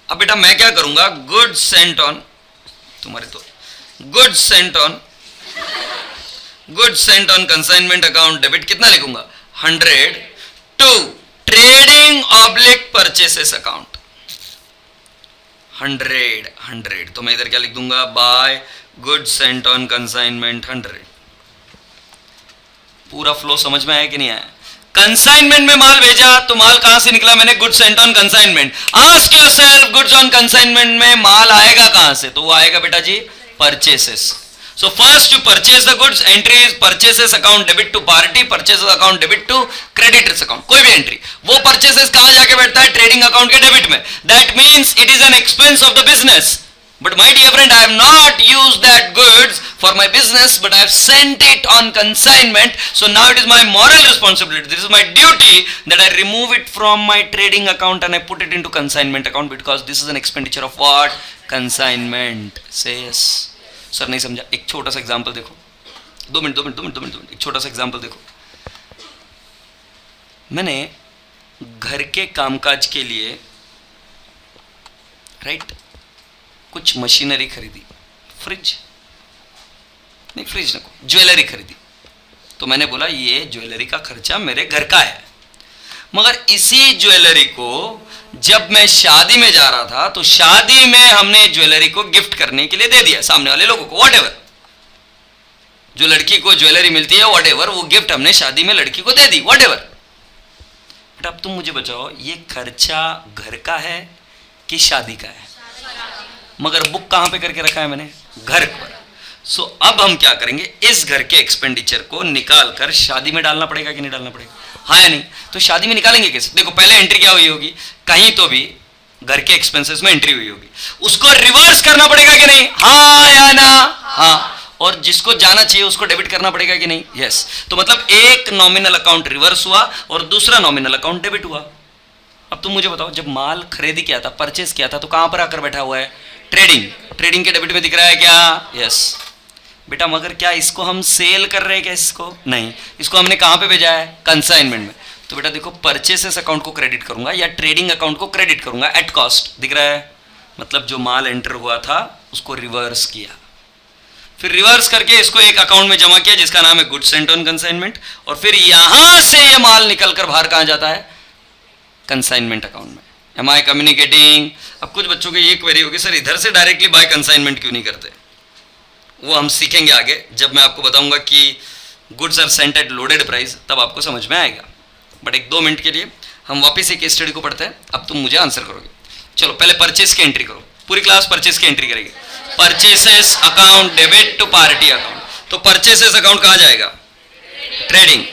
अब बेटा मैं क्या करूंगा? गुड्स सेंट ऑन, तुम्हारे तो goods sent on consignment account debit कितना लिखूंगा? 100 to trading oblique purchases account. 100 तो मैं इधर क्या लिख दूंगा? By goods sent on consignment 100। पूरा फ्लो समझ में आया कि नहीं आया? कंसाइनमेंट में माल भेजा तो माल कहां से निकला? मैंने goods sent on consignment. Ask yourself, goods on consignment में माल आएगा कहां से? तो वो आएगा बेटा जी purchases. So first you purchase the goods, entry is purchases account debit to party, purchases account debit to creditors account. कोई भी एंट्री, वो परचेसेस कहां जाके बैठता है? ट्रेडिंग अकाउंट के डेबिट में। That means it is an expense of the business. But my dear friend, I have not used that goods for my business, but I have sent it on consignment. So now it is my moral responsibility. This is my duty that I remove it from my trading account and I put it into consignment account because this is an expenditure of what? Consignment. Say yes. Sir नहीं समझा? एक छोटा सा example देखो। 2 minute. एक छोटा सा example देखो। मैंने घर के कामकाज के लिए राइट कुछ मशीनरी खरीदी। फ्रिज ना, ज्वेलरी खरीदी। तो मैंने बोला ये ज्वेलरी का खर्चा मेरे घर का है। मगर इसी ज्वेलरी को जब मैं शादी में जा रहा था तो शादी में हमने ज्वेलरी को गिफ्ट करने के लिए दे दिया सामने वाले लोगों को। व्हाटएवर जो लड़की को ज्वेलरी मिलती है, व्हाटएवर वो गिफ्ट हमने शादी में लड़की को दे दी, व्हाटएवर। बट अब तुम मुझे बताओ ये खर्चा घर का है कि शादी का है? मगर बुक कहां पे करके रखा है मैंने? घर पर। सो अब हम क्या करेंगे? इस घर के एक्सपेंडिचर को निकाल कर शादी में डालना पड़ेगा कि नहीं डालना पड़ेगा? हाँ या नहीं? तो शादी में निकालेंगे कैसे? देखो पहले एंट्री क्या हुई होगी? कहीं तो भी घर के एक्सपेंसेस में एंट्री हुई होगी, उसको रिवर्स करना पड़ेगा कि नहीं? हाँ या ना? हाँ। और जिसको जाना चाहिए उसको डेबिट करना पड़ेगा कि नहीं? यस। तो मतलब एक नॉमिनल अकाउंट रिवर्स हुआ और दूसरा नॉमिनल अकाउंट डेबिट हुआ। अब तुम मुझे बताओ, जब माल खरीदी किया था, परचेस किया था, तो कहां पर आकर बैठा हुआ है? ट्रेडिंग के डेबिट में दिख रहा है क्या? यस बेटा। मगर क्या इसको हम सेल कर रहे हैं क्या? इसको नहीं, इसको हमने कहां पे भेजा है? कंसाइनमेंट में। तो बेटा देखो, परचेसेस अकाउंट को क्रेडिट करूंगा या ट्रेडिंग अकाउंट को क्रेडिट करूंगा एट कॉस्ट, दिख रहा है? मतलब जो माल एंटर हुआ था उसको रिवर्स किया, फिर रिवर्स करके इसको एक अकाउंट में जमा किया जिसका नाम है गुड्स सेंट ऑन कंसाइनमेंट, और फिर यहां से ये माल निकल कर बाहर कहां जाता है? कंसाइनमेंट अकाउंट में। M I communicating? अब कुछ बच्चों की ये क्वेरी होगी, सर इधर से डायरेक्टली बाय कंसाइनमेंट क्यों नहीं करते? वो हम सीखेंगे आगे, जब मैं आपको बताऊंगा कि goods are sent at loaded price, तब आपको समझ में आएगा। बट एक 2 मिनट के लिए हम वापस एक केस स्टडी को पढ़ते हैं, अब तुम मुझे आंसर करोगे। चलो पहले परचेस की एंट्री करो, पूरी क्लास परचेस की एंट्री करेगी। Purchases account debit to party account. तो परचेसेस अकाउंट कहां जाएगा? ट्रेडिंग।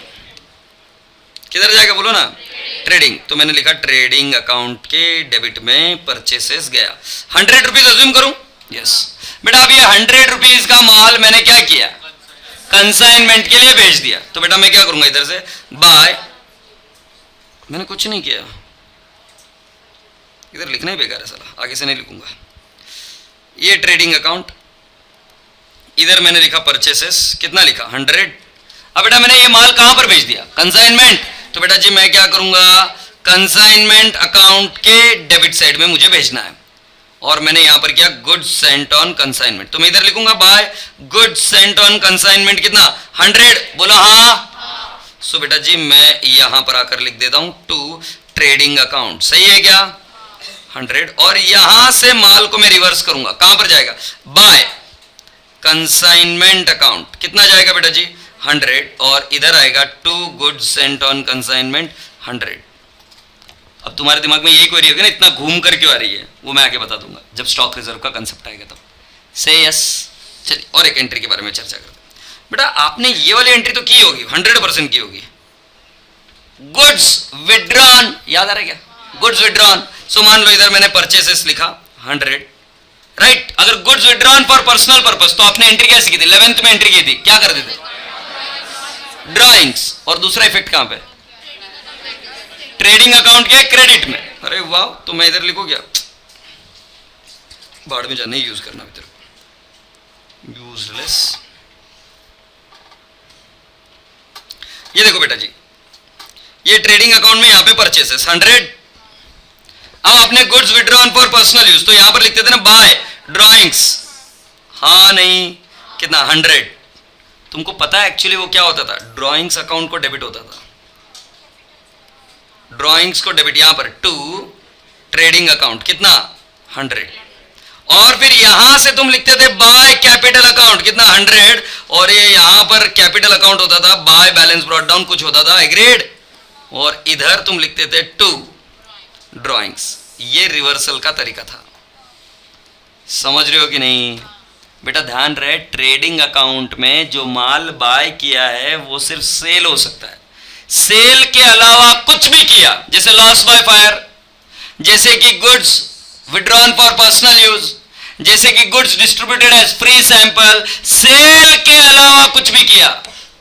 किधर जाएगा बोलो ना? ट्रेडिंग। तो मैंने लिखा ट्रेडिंग अकाउंट के डेबिट में परचेसेस गया। 100 रुपीज अज्यूम करूं? यस बेटा। अब ये 100 रुपीज का माल मैंने क्या किया? कंसाइनमेंट के लिए भेज दिया, तो बेटा मैं क्या करूंगा इधर से बाय, मैंने कुछ नहीं किया, इधर लिखना ही बेकार है साला, आगे से नहीं लिखूंगा। ये ट्रेडिंग अकाउंट, इधर मैंने लिखा परचेसेस, कितना लिखा 100। अब बेटा मैंने ये माल कहां पर भेज दिया, कंसाइनमेंट, तो बेटा जी मैं क्या करूंगा, कंसाइनमेंट अकाउंट के डेबिट साइड में मुझे भेजना है, और मैंने यहां पर किया गुड्स सेंट ऑन कंसाइनमेंट, तो मैं इधर लिखूंगा by goods sent on consignment कितना 100, बोला हाँ। सो बेटा जी मैं यहां पर आकर लिख देता हूं टू ट्रेडिंग अकाउंट, सही है क्या 100, और यहां से माल को मैं रिवर्स करूंगा, कहां पर जाएगा बाय कंसाइनमेंट अकाउंट, कितना जाएगा बेटा जी 100, और इधर आएगा to goods sent on consignment 100। अब तुम्हारे दिमाग में यही क्वेरी होगी ना, इतना घूम कर क्यों आ रही है, वो मैं आगे बता दूंगा जब स्टॉक रिजर्व का कंसेप्ट आएगा तब। से यस, चलिए और एक एंट्री के बारे में चर्चा करते हैं। बेटा आपने ये वाली एंट्री तो की होगी, 100% की होगी, गुड्स विड्रॉन, याद आ रहा है क्या, गुड्स विड्रॉन। सो मान लो इधर मैंने परचेसेस लिखा 100, राइट। अगर goods withdrawn for personal purpose, तो आपने एंट्री कैसे की थी, 11th में एंट्री की थी, क्या कर देते ड्रॉइंग्स, और दूसरा इफेक्ट कहां पे, ट्रेडिंग अकाउंट के क्रेडिट में। अरे वाह, तो मैं इधर लिखू क्या, बाढ़ में जाने यूज करना इधर, यूजलेस। ये देखो बेटा जी, ये ट्रेडिंग अकाउंट में यहां पे परचेसेस 100, अब आपने goods withdrawn for personal use, तो यहां पर लिखते थे ना बाय ड्रॉइंग्स, हाँ नहीं कितना 100। तुमको पता है एक्चुअली वो क्या होता था, ड्रॉइंग्स अकाउंट को डेबिट होता था, ड्रॉइंग्स को डेबिट, यहां पर टू ट्रेडिंग अकाउंट कितना 100, और फिर यहां से तुम लिखते थे बाय कैपिटल अकाउंट कितना 100, और ये यहां पर कैपिटल अकाउंट होता था बाय बैलेंस ब्रॉट डाउन कुछ होता था एग्रीड, और इधर तुम लिखते थे टू ड्रॉइंग्स। ये रिवर्सल का तरीका था, समझ रहे हो कि नहीं बेटा, ध्यान रहे ट्रेडिंग अकाउंट में जो माल बाय किया है वो सिर्फ सेल हो सकता है, सेल के अलावा कुछ भी किया, जैसे लॉस बाय फायर, जैसे कि goods withdrawn for personal use, जैसे कि goods distributed as free sample, sale के अलावा कुछ भी किया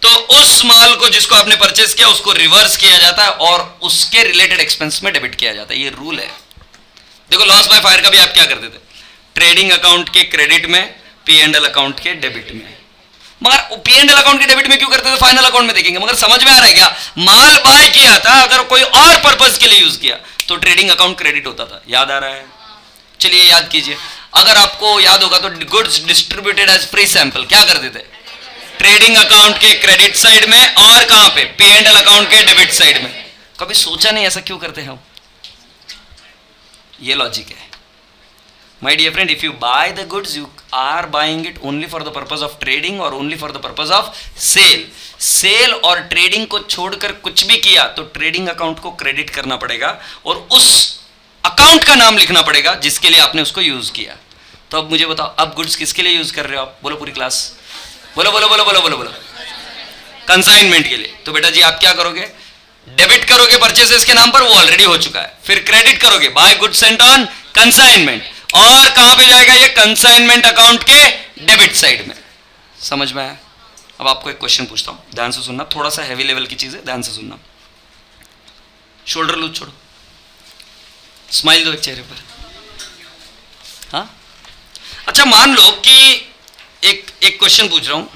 तो उस माल को जिसको आपने परचेस किया उसको रिवर्स किया जाता है और उसके रिलेटेड एक्सपेंस में डेबिट किया जाता है, ये रूल है। देखो लॉस बाय फायर का भी आप क्या करते थे, ट्रेडिंग अकाउंट के क्रेडिट में, P&L अकाउंट के डेबिट में, मगर P&L अकाउंट के डेबिट में क्यों करते थे, फाइनल अकाउंट में देखेंगे। मगर समझ में आ रहा है क्या, माल बाय किया था, अगर कोई और पर्पस के लिए यूज किया तो ट्रेडिंग अकाउंट क्रेडिट होता था, याद आ रहा है, चलिए याद कीजिए। अगर आपको याद होगा तो goods distributed as free sample क्या करते थे, ट्रेडिंग अकाउंट के क्रेडिट साइड में, और कहां पे P&L अकाउंट के डेबिट साइड में। कभी सोचा नहीं ऐसा क्यों करते हैं, ये लॉजिक है। My dear friend, if you buy the goods, you are buying it only for the purpose of trading और only for the purpose of sale. Sale और ट्रेडिंग को छोड़कर कुछ भी किया तो ट्रेडिंग अकाउंट को क्रेडिट करना पड़ेगा और उस अकाउंट का नाम लिखना पड़ेगा जिसके लिए आपने उसको यूज किया। तो अब मुझे बताओ, अब गुड्स किसके लिए यूज कर रहे हो आप, बोलो पूरी क्लास, बोलो बोलो बोलो बोलो बोलो बोलो, कंसाइनमेंट के लिए। तो बेटा जी आप क्या करोगे, डेबिट करोगे परचेसेस के नाम पर, वो ऑलरेडी हो चुका है, फिर क्रेडिट करोगे by goods sent on consignment, और कहां पे जाएगा ये, कंसाइनमेंट अकाउंट के डेबिट साइड में। समझ में आया। अब आपको एक क्वेश्चन पूछता हूं, ध्यान से सुनना, थोड़ा सा हैवी लेवल की चीज है, ध्यान से सुनना। शोल्डर लूज छोड़ो, स्माइल दो एक चेहरे पर। हाँ अच्छा, मान लो कि एक क्वेश्चन पूछ रहा हूं,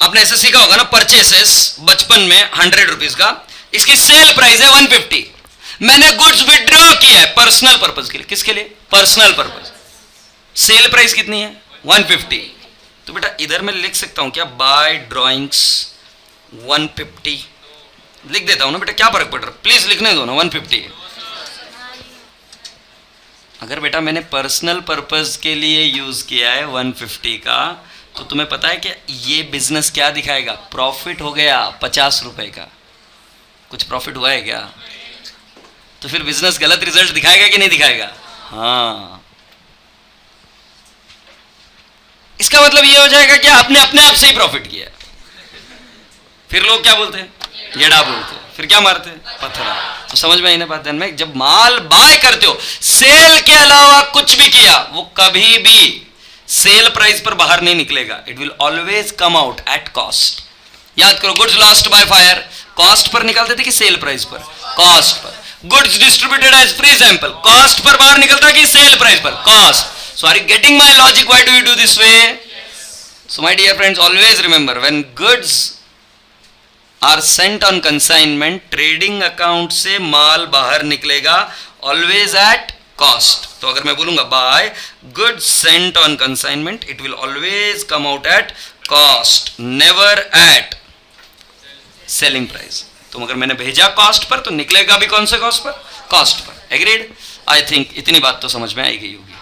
आपने ऐसे सीखा होगा ना, परचेसेस बचपन में 100 रुपीज का, इसकी सेल प्राइस है 150, मैंने गुड्स विड्रॉ किया है पर्सनल पर्पस के लिए, किसके लिए, पर्सनल पर्पस, सेल प्राइस कितनी है 150, तो बेटा इधर मैं लिख सकता हूं क्या, बाय ड्रॉइंग्स 150 लिख देता हूं ना बेटा, क्या फर्क पड़ रहा है, प्लीज लिखने दो ना 150। अगर बेटा मैंने पर्सनल पर्पस के लिए यूज किया है 150 का, तो तुम्हें पता है कि ये बिजनेस क्या दिखाएगा, प्रॉफिट हो गया 50 रुपए का, कुछ प्रॉफिट हुआ है क्या, तो फिर बिजनेस गलत रिजल्ट दिखाएगा कि नहीं दिखाएगा। हाँ, इसका मतलब ये हो जाएगा कि आपने अपने आप से ही प्रॉफिट किया। फिर लोग क्या बोलते हैं, येड़ा बोलते हैं, फिर क्या मारते हैं, पत्थरा। तो समझ में आई ना बात ध्यान में, जब माल बाय करते हो, सेल के अलावा कुछ भी किया, वो कभी भी सेल प्राइस पर बाहर नहीं निकलेगा, it will always come out at cost. याद करो, goods lost by fire cost पर निकलते थे कि सेल प्राइस पर? कॉस्ट पर। Goods distributed as free sample cost पर बाहर निकलता कि सेल प्राइस पर? Cost. So are you getting my logic? Why do you do this way? So my dear friends, always remember, when goods are sent on consignment, trading account से माल बाहर निकलेगा always at cost. तो अगर मैं बोलूंगा by goods sent on consignment, it will always come out at cost, never at selling price. तो अगर मैंने भेजा कॉस्ट पर तो निकलेगा भी कौन से कॉस्ट पर? कॉस्ट पर। एग्रीड? आई थिंक इतनी बात तो समझ में आई गई होगी।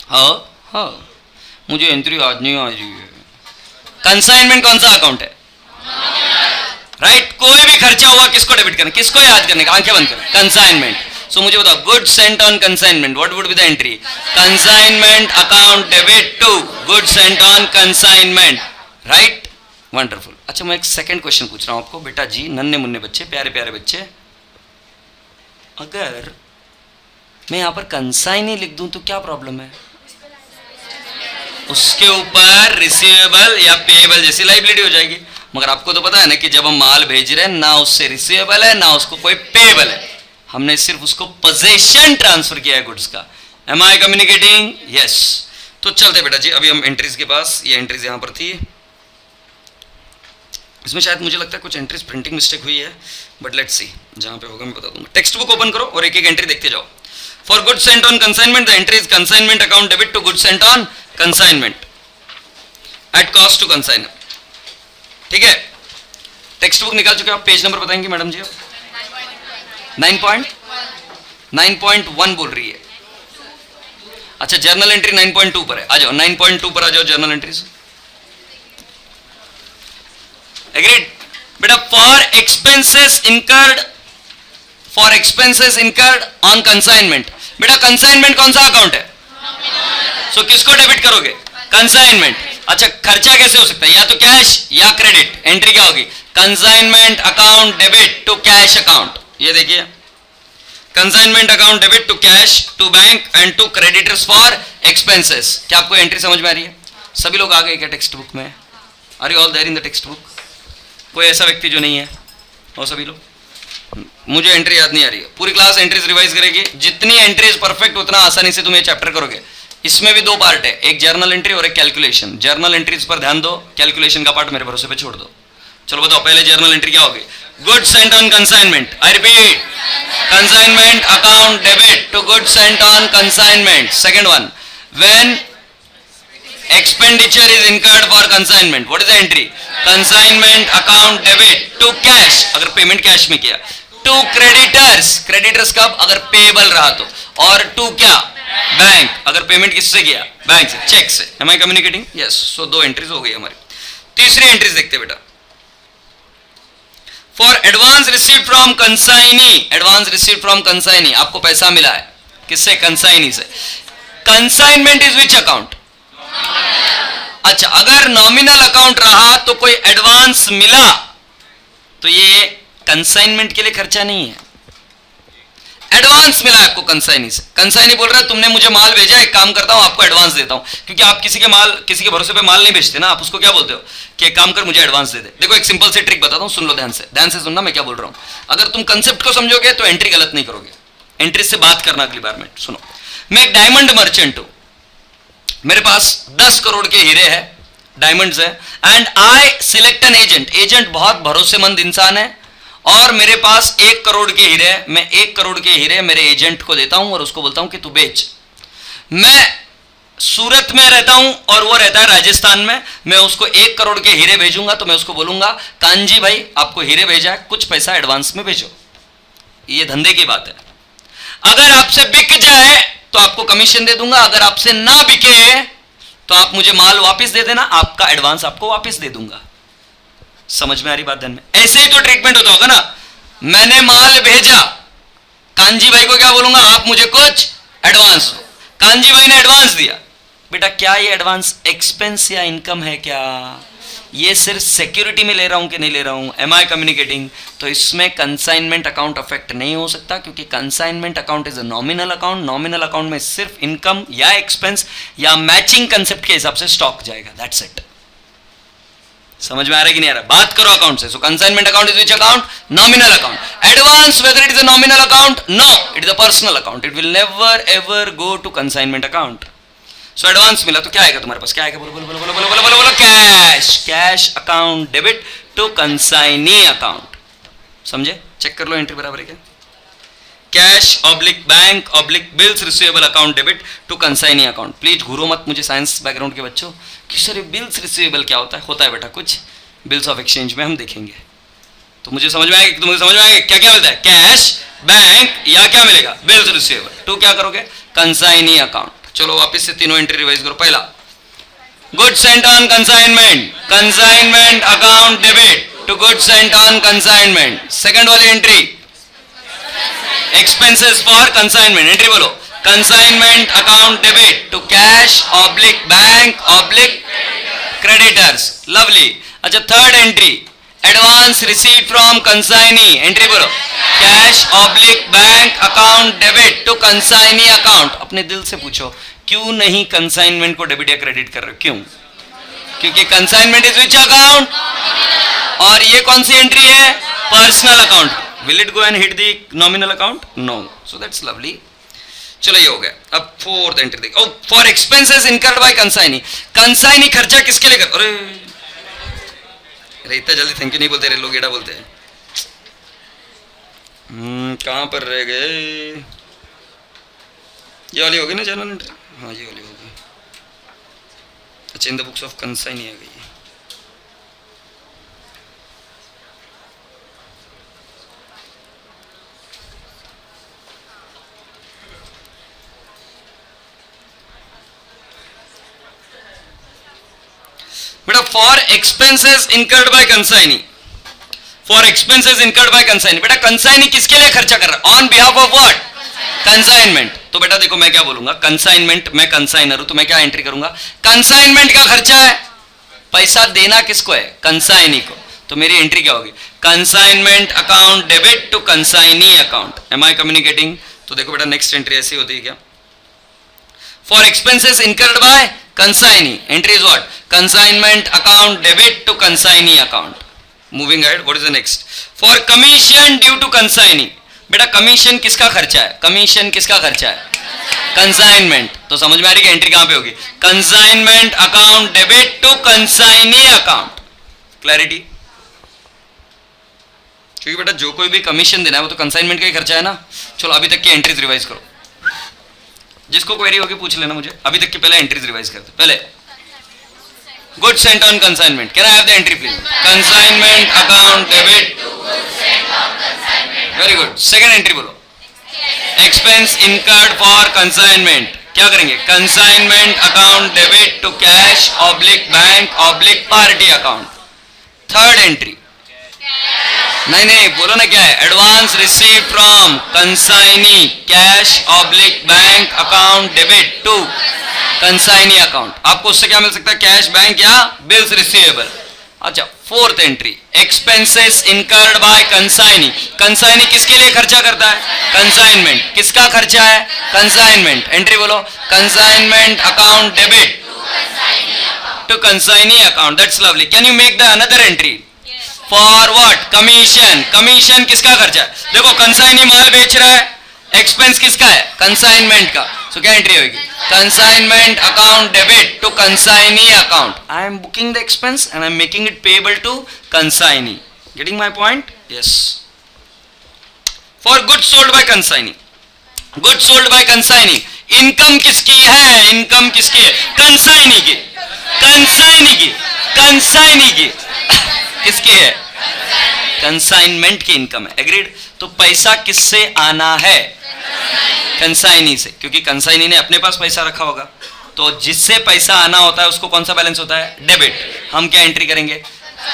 हाँ, मुझे एंट्री आज नहीं आ रही है। कंसाइनमेंट कौन सा अकाउंट है? राइट। कोई भी खर्चा हुआ किसको डेबिट करना, किसको याद करने का? आंखें बंद कर, कंसाइनमेंट। सो मुझे बताओ, goods sent on consignment, what would be the entry? Consignment account debit to goods sent on consignment. Right, wonderful. अच्छा, मैं एक सेकंड क्वेश्चन पूछ रहा हूं आपको। बेटा जी, नन्हे मुन्ने बच्चे, प्यारे प्यारे बच्चे, अगर मैं यहां पर कंसाइनी लिख दूं तो क्या प्रॉब्लम है? उसके ऊपर रिसीवेबल या पेएबल जैसी लायबिलिटी हो जाएगी। मगर आपको तो पता है ना कि जब हम माल भेज रहे हैं, ना उससे रिसीवेबल है ना उसको कोई पेएबल है, हमने सिर्फ उसको पोजेशन ट्रांसफर किया है गुड्स का। Am I communicating? यस। तो चलते बेटा जी, अभी हम एंट्रीज के पास। ये एंट्रीज यहां पर थी, इसमें शायद मुझे लगता है कुछ एंट्रीज प्रिंटिंग मिस्टेक हुई है, बट लेट्स सी, जहां पे होगा मैं बता दूंगा। टेक्स्ट बुक ओपन करो और एक एक एंट्री देखते जाओ। For goods sent on consignment, the entry is consignment account debit to goods sent on consignment at cost to consignor. ठीक है, टेक्स्ट बुक निकाल चुके हो आप? पेज नंबर बताएंगे मैडम जी? आप 9.1 बोल रही है। अच्छा, जर्नल एंट्री 9.2 पर है। आ जाओ 9.2 पर आ जाओ, जर्नल एंट्रीज। एग्रीड? बेटा, for expenses incurred on consignment. बेटा, कंसाइनमेंट कौन सा अकाउंट है? सो किसको डेबिट करोगे? कंसाइनमेंट। अच्छा, खर्चा कैसे हो सकता है? या तो कैश या क्रेडिट। एंट्री क्या होगी? Consignment account debit to cash account. ये देखिए, consignment account debit to cash to bank and to creditors for expenses. क्या आपको एंट्री समझ में आ रही है? सभी लोग आ गए क्या टेक्स्ट बुक में? Are you all there in the text book? कोई ऐसा व्यक्ति जो नहीं है? और सभी लोग? मुझे एंट्री याद नहीं आ रही है। पूरी क्लास एंट्रीज रिवाइज करेगी। जितनी एंट्रीज परफेक्ट उतना आसानी से तुम ये चैप्टर करोगे। इसमें भी दो पार्ट है, एक जर्नल एंट्री और एक कैलकुलेशन। जर्नल एंट्रीज पर ध्यान दो, कैलकुलेशन का पार्ट मेरे भरोसे पे छोड़ दो। चलो बताओ, पहले जर्नल एंट्री क्या होगी? Goods sent on consignment. I repeat, consignment account debit to goods sent on consignment. Second one, when expenditure is incurred for consignment, what is the entry? Consignment account debit to cash, अगर payment cash में किया, to creditors, creditors कब? अगर payable रहा तो, और to क्या? Bank, अगर पेमेंट किससे किया? बैंक से, चेक से। Am I communicating? Yes. So दो एंट्रीज हो गई हमारी। तीसरी एंट्रीज देखते बेटा। For advance received from consignee, advance received from consignee, आपको पैसा मिला है किससे? कंसाइनी से। Consignment is which account? अच्छा, अगर नॉमिनल अकाउंट रहा तो कोई एडवांस मिला तो ये कंसाइनमेंट के लिए खर्चा नहीं है, एडवांस मिला आपको कंसाइनी से। कंसाइनी बोल रहा है तुमने मुझे माल भेजा, एक काम करता हूं आपको एडवांस देता हूं, क्योंकि आप किसी के भरोसे पे माल नहीं बेचते ना, आप उसको क्या बोलते हो कि एक काम कर मुझे एडवांस दे दे। देखो एक सिंपल सी ट्रिक बताता हूं, सुन लो ध्यान से सुनना मैं क्या बोल रहा हूं। अगर तुम कंसेप्ट को समझोगे तो एंट्री गलत नहीं करोगे। एंट्री से बात करना अगली बार में। सुनो, मैं एक डायमंड मर्चेंट हूं, मेरे पास 10 करोड़ के हीरे हैं, डायमंड्स है, and I select an agent. Agent बहुत भरोसेमंद इंसान है और मेरे पास 1 करोड़ के हीरे हैं। मैं 1 करोड़ के हीरे मेरे एजेंट को देता हूं और उसको बोलता हूं कि तू बेच। मैं सूरत में रहता हूं और वो रहता है राजस्थान में। मैं उसको 1 करोड़ के हीरे भेजूंगा तो मैं उसको बोलूंगा कांजी भाई आपको हीरे भेजा है, कुछ पैसा एडवांस में भेजो। ये धंधे की बात है। अगर आपसे बिक जाए तो आपको कमीशन दे दूंगा, अगर आपसे ना बिके तो आप मुझे माल वापस दे देना, आपका एडवांस आपको वापस दे दूंगा। समझ में आ रही बात ध्यान में? ऐसे ही तो ट्रीटमेंट होता होगा ना। मैंने माल भेजा, कांजी भाई को क्या बोलूंगा? आप मुझे कुछ एडवांस दो। कांजी भाई ने एडवांस दिया। बेटा क्या ये एडवांस एक्सपेंस या इनकम है क्या? ये सिर्फ सिक्योरिटी में ले रहा हूं कि नहीं ले रहा हूं, एम आई कम्युनिकेटिंग, तो इसमें कंसाइनमेंट अकाउंट अफेक्ट नहीं हो सकता, क्योंकि consignment account is a nominal account. Nominal account में सिर्फ इनकम या एक्सपेंस या मैचिंग कंसेप्ट के हिसाब से स्टॉक जाएगा, दैट्स इट। समझ में आ रहा है कि नहीं आ रहा? बात करो अकाउंट से। So consignment account is which account? Nominal account. Advance, whether it is a nominal account? No, it is a personal account, it will never ever go to consignment account. So advance मिला तो क्या आएगा तुम्हारे पास? क्या आएगा? बोलो बोलो बोलो बोलो बोलो बोलो बोलो। Cash, cash account debit to consignee account. समझे? चेक कर लो एंट्री बराबर है क्या? Cash oblique bank oblique bills receivable account debit to consignee account. Please घूरो मत मुझे साइंस बैकग्राउंड के बच्चों कि सर बिल्स रिसीवेबल क्या होता है? होता है बेटा कुछ बिल्स ऑफ एक्सचेंज में हम देखेंगे, तो मुझे समझ में आएगा, तुम्हें समझ में आएगा क्या क्या मिलता है? कैश, बैंक या क्या मिलेगा? बिल्स रिसीवेबल टू क्या करोगे? Consignee account. चलो वापस से तीनों एंट्री रिवाइज करो। पहला, goods sent on consignment, consignment account debit to goods sent on consignment. Second वाली entry, expenses for consignment. Entry बोलो, consignment account debit to cash oblique bank oblique creditors. Lovely. अच्छा, third entry, advance received from consignee. Entry बोलो, cash oblique bank account debit to consignee account. अपने दिल से पूछो, क्यों नहीं कंसाइनमेंट को डेबिट या क्रेडिट कर रहे हो? क्यों? क्योंकि कंसाइनमेंट इज विच अकाउंट, और ये कौन सी एंट्री है? Personal account. Will it go and hit the nominal account? No. So that's lovely. चलो ये हो गया। अब फोर्थ एंट्री देखो, for expenses incurred by consignee. Consignee खर्चा किसके लिए कर? अरे इतना जल्दी थैंक यू नहीं बोलते रे लोग, एडा बोलते हैं। कहां पर रह गए? ये वाली होगी ना जनरल एंट्री? हाँ ये वाली होगी। अच्छा, in the books of consignee आ गई। बेटा for expenses incurred by consignee, for expenses incurred by consignee. बेटा कंसाइनी किसके लिए खर्चा कर रहा है? On behalf of what? Consignment. तो बेटा देखो मैं क्या बोलूंगा, कंसाइनमेंट, मैं कंसाइनर हूं तो मैं क्या एंट्री करूंगा? कंसाइनमेंट का खर्चा है। पैसा देना किसको है? कंसाइनी को। तो मेरी एंट्री क्या होगी? Consignment account debit to consignee account. Am I communicating? तो देखो बेटा नेक्स्ट एंट्री ऐसी होती है क्या? For expenses incurred by consignee, entry is what? Consignment account debit to consignee account. Moving ahead, what is the next? For commission due to consignee. बेटा commission किसका खर्चा है? कमीशन किसका खर्चा है? कंसाइनमेंट। तो समझ में आ रही है एंट्री कहां पे होगी? Consignment account debit to consignee account. Clarity? क्योंकि बेटा जो कोई भी कमीशन देना है वो तो कंसाइनमेंट का ही खर्चा है ना। चलो अभी तक की एंट्रीज रिवाइज करो, जिसको क्वेरी होगी पूछ लेना मुझे। अभी तक की पहले एंट्रीज रिवाइज करते। पहले goods sent on consignment, can I have the entry please? Consignment account debit, very good. Second entry बोलो, एक्सपेंस इनकर्ड फॉर कंसाइनमेंट। क्या करेंगे? Consignment account debit to cash oblique bank oblique party account. Third entry, नहीं नहीं बोलो ना क्या है? Advance receive from consignee cash oblique bank account debit to consignee account. आपको उससे क्या मिल सकता है? कैश, बैंक या बिल्स रिसीवेबल। अच्छा, fourth entry, expenses incurred by consignee. Consignee किसके लिए खर्चा करता है? कंसाइनमेंट। किसका खर्चा है? कंसाइनमेंट। एंट्री बोलो, consignment account debit to consignee account. That's lovely. Can you make the another entry? For what? Commission. Commission किसका खर्चा है? देखो कंसाइनी माल बेच रहा है, एक्सपेंस किसका है? कंसाइनमेंट का। सो क्या एंट्री होगी? Consignment account debit to consignee account. I am booking the expense and I am making it payable to consignee. Getting my point? Yes. For goods sold by consignee, goods sold by consignee, income किसकी है? Income किसकी है? Consignee की। Consignee की, consignee की किसकी है? Consignment की इनकम है। एग्रीड? तो पैसा किससे आना है? कंसाइनी से, क्योंकि कंसाइनी ने अपने पास पैसा रखा होगा। तो जिससे पैसा आना होता है उसको कौन सा बैलेंस होता है? डेबिट। हम क्या एंट्री करेंगे?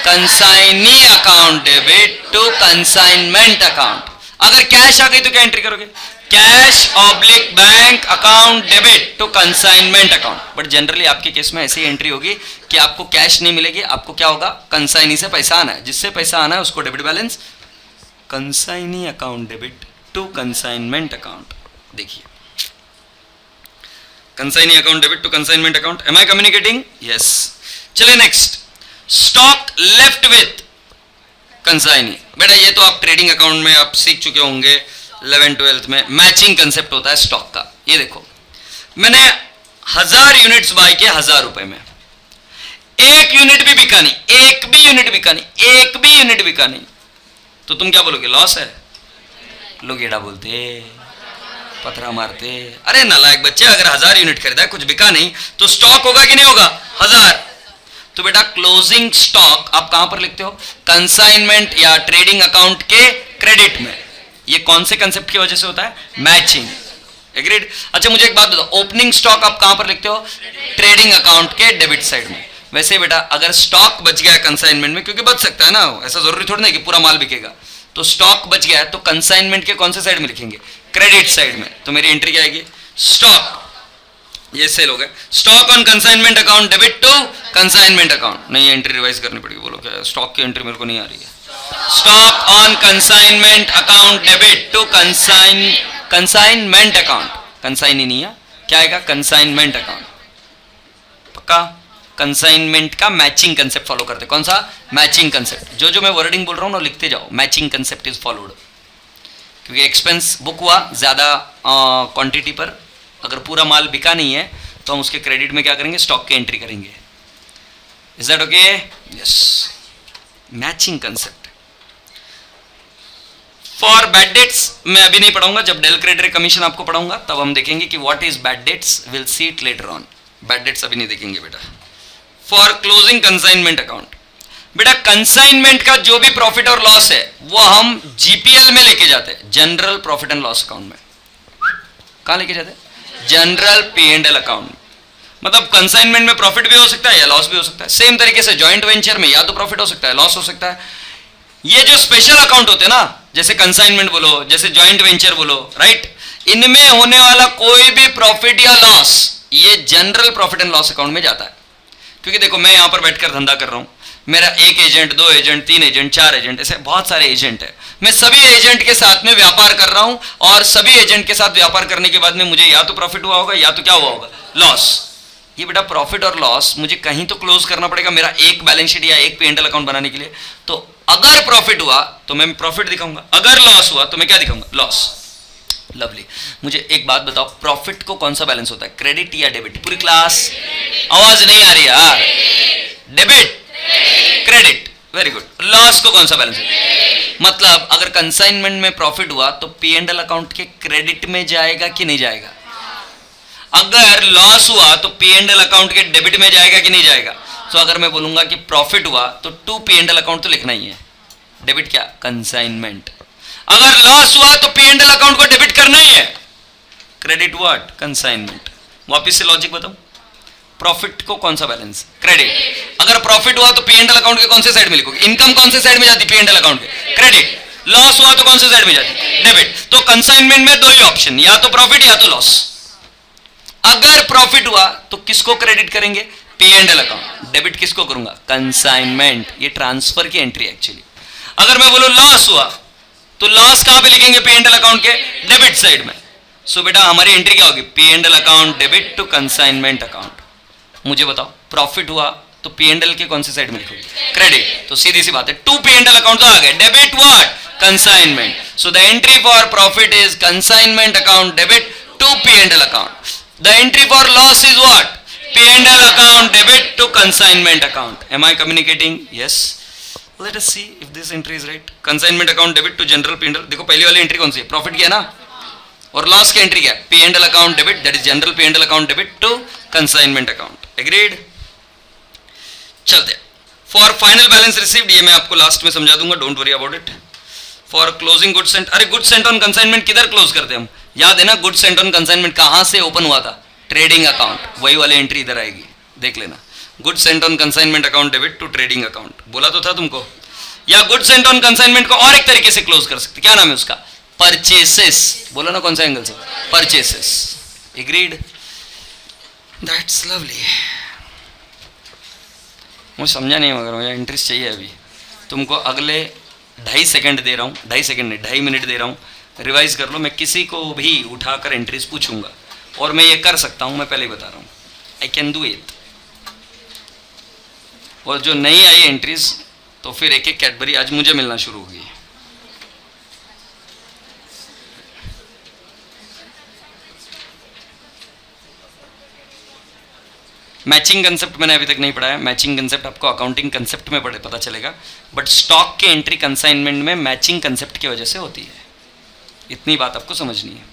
Consignee account debit to consignment account. अगर कैश आ गई तो क्या एंट्री करोगे? Cash oblique bank account account debit to consignment account. But generally आपके केस में ऐसी एंट्री होगी कि आपको कैश नहीं मिलेगी, आपको क्या होगा, कंसाइनी से पैसा आना है, जिससे पैसा आना है उसको debit balance, consignee account debit to consignment account. देखिए consignee account debit to consignment account. Am I communicating? Yes. चलिए next, stock left with consignee. बेटा ये तो आप ट्रेडिंग अकाउंट में आप सीख चुके होंगे 11th-12th में, मैचिंग कंसेप्ट होता है स्टॉक का। ये देखो मैंने 1000 यूनिट्स बाय किए 1000 रुपए में, एक यूनिट भी बिका नहीं, एक भी यूनिट बिका नहीं, एक भी यूनिट बिका नहीं, तो तुम क्या बोलोगे, लॉस है? लोग एड़ा बोलते, पथरा मारते, अरे नालायक बच्चे, अगर 1000 यूनिट खरीदा कुछ बिका नहीं तो स्टॉक होगा कि नहीं होगा, 1000। तो बेटा क्लोजिंग स्टॉक आप कहां पर लिखते हो, कंसाइनमेंट या ट्रेडिंग अकाउंट के क्रेडिट में। ये कौन से कंसेप्ट की वजह से होता है, मैचिंग। एग्रीड? अच्छा मुझे एक बात बताओ, ओपनिंग स्टॉक आप कहां पर लिखते हो, ट्रेडिंग अकाउंट के डेबिट साइड में। वैसे बेटा अगर स्टॉक बच गया कंसाइनमेंट में, क्योंकि बच सकता है ना, ऐसा जरूरी थोड़ी नहीं कि पूरा माल बिकेगा, तो स्टॉक बच गया तो कंसाइनमेंट के कौन से साइड में लिखेंगे, क्रेडिट साइड में। तो मेरी एंट्री क्या आएगी, स्टॉक, ये सेल हो गया, stock on consignment account debit to consignment account. नहीं एंट्री रिवाइज करनी पड़ेगी, बोलो क्या स्टॉक की एंट्री मेरे को नहीं आ रही है। Stock on consignment account debit to consignment account, consign ही नहीं है, क्या आएगा, कंसाइनमेंट अकाउंट। पक्का? कंसाइनमेंट का मैचिंग कंसेप्ट फॉलो करते, कौन सा, मैचिंग कंसेप्ट। जो जो मैं वर्डिंग बोल रहा हूं ना लिखते जाओ, मैचिंग कंसेप्ट इज फॉलोड। क्योंकि एक्सपेंस बुक हुआ ज्यादा क्वांटिटी पर, अगर पूरा माल बिका नहीं है तो हम उसके क्रेडिट में क्या करेंगे, स्टॉक की एंट्री करेंगे। Is that okay? Yes, matching concept. For bad debts मैं अभी नहीं पढ़ाऊंगा, जब डेल क्रेडिट कमीशन आपको पढ़ाऊंगा तब हम देखेंगे कि what is bad debts, will see it later on. Bad debts अभी नहीं देखेंगे बेटा। फॉर क्लोजिंग कंसाइनमेंट अकाउंट, बेटा कंसाइनमेंट का जो भी प्रॉफिट और लॉस है वो हम जीपीएल में लेके जाते हैं, general profit and loss account में। कहां लेके जाते हैं, जनरल P&L अकाउंट। मतलब कंसाइनमेंट में प्रॉफिट भी हो सकता है या लॉस भी हो सकता है। सेम तरीके से जॉइंट वेंचर में या तो प्रॉफिट हो सकता है, लॉस हो सकता है। ये जो स्पेशल अकाउंट होते हैं ना, जैसे कंसाइनमेंट बोलो, जैसे जॉइंट वेंचर बोलो, राइट, इनमें होने वाला कोई भी प्रॉफिट या लॉस ये general profit and loss account में जाता है। क्योंकि देखो मैं यहां पर बैठकर धंधा कर रहा हूं, मेरा एक एजेंट, 2 एजेंट, 3 एजेंट, 4 एजेंट, ऐसे बहुत सारे एजेंट है। मैं सभी एजेंट के साथ में व्यापार कर रहा हूं और सभी एजेंट के साथ व्यापार करने के बाद में मुझे या तो प्रॉफिट हुआ होगा या तो क्या हुआ होगा, लॉस। ये बेटा प्रॉफिट और लॉस मुझे कहीं तो क्लोज करना पड़ेगा मेरा एक बैलेंस शीट या एक P&L अकाउंट बनाने के लिए। तो अगर प्रॉफिट हुआ तो मैं प्रॉफिट दिखाऊंगा, अगर लॉस हुआ तो मैं क्या दिखाऊंगा, लॉस। लवली। मुझे एक बात बताओ, प्रॉफिट को कौन सा बैलेंस होता है, क्रेडिट या डेबिट? पूरी क्लास आवाज नहीं आ रही यार। Debit, credit, very good. Loss को कौन सा बैलेंस है, मतलब अगर कंसाइनमेंट में प्रॉफिट हुआ तो P&L अकाउंट के क्रेडिट में जाएगा कि नहीं जाएगा, अगर लॉस हुआ तो P&L अकाउंट के डेबिट में जाएगा कि नहीं जाएगा। तो अगर मैं बोलूंगा कि प्रॉफिट हुआ तो टू P&L अकाउंट तो लिखना ही है, डेबिट क्या, कंसाइनमेंट। अगर लॉस हुआ तो P&L अकाउंट को डेबिट करना ही है, क्रेडिट व्हाट, कंसाइनमेंट। वापिस से लॉजिक बताओ, प्रॉफिट को कौन सा बैलेंस, क्रेडिट। अगर प्रॉफिट हुआ तो P&L अकाउंट के कौन से साइड में लिखोगे, इनकम कौन से साइड में जाती, P&L अकाउंट के क्रेडिट। लॉस हुआ तो कौन से साइड में जाती, डेबिट। तो कंसाइनमेंट में दो ही ऑप्शन, या तो प्रॉफिट या तो लॉस। अगर प्रॉफिट हुआ तो किसको क्रेडिट करेंगे, P&L अकाउंट। डेबिट किसको करूंगा, कंसाइनमेंट। ये ट्रांसफर की एंट्री एक्चुअली। अगर मैं बोलूं लॉस हुआ तो लॉस कहां पे लिखेंगे, P&L अकाउंट के डेबिट साइड में। सो बेटा हमारी एंट्री क्या होगी, P&L account debit to consignment account. मुझे बताओ प्रॉफिट हुआ तो P&L के कौन से साइड में लिखोगे, क्रेडिट। तो सीधी सी बात है, टू P&L अकाउंट तो आ गए, debit what, consignment. So the entry for profit is consignment account debit to P&L account. The entry for loss is what, P&L account debit to consignment account. Am I communicating? Yes. Let us see if this entry is right. Consignment account debit to general P&L. देखो पहली वाली entry कौन सी है, profit की है ना, और loss की एंट्री क्या है, P&L account debit, that is general P&L account debit to consignment account. Agreed? चलते फॉर फाइनल बैलेंस रिसीव्ड, ये मैं आपको लास्ट में समझा दूंगा, don't worry about it. For closing goods Saint, अरे गुड्स सेंट ऑन कंसाइनमेंट किधर क्लोज करते हैं हम, याद है ना, गुड्स सेंट ऑन कंसाइनमेंट कहां से ओपन हुआ था, ट्रेडिंग अकाउंट। वही वाली एंट्री इधर आएगी, देख लेना। Goods sent on consignment account debit to trading account, बोला तो था तुमको। या गुड्स सेंट ऑन कंसाइनमेंट को और एक तरीके से क्लोज कर सकते, क्या नाम है उसका, परचेसेस। बोलो ना कौन सा एंगल से, परचेसेस। एग्रीड? That's lovely. मुझे समझा नहीं मगर मुझे इंटरेस्ट चाहिए अभी। तुमको अगले 2.5 सेकंड दे रहा हूँ, 2.5 सेकंड नहीं 2.5 मिनट दे रहा हूँ, रिवाइज कर लो। मैं किसी को भी उठाकर एंट्रीज पूछूंगा और मैं ये कर सकता हूँ, मैं पहले ही बता रहा हूँ, आई कैन डू इट। और जो नहीं आई एंट्रीज तो फिर एक एक कैडबरी आज मुझे मिलना शुरू होगी। मैचिंग कंसेप्ट मैंने अभी तक नहीं पढ़ाया। मैचिंग कंसेप्ट आपको अकाउंटिंग कंसेप्ट में पता चलेगा, बट स्टॉक के एंट्री कंसाइनमेंट में मैचिंग कंसेप्ट की वजह से होती है। इतनी बात आपको समझनी है।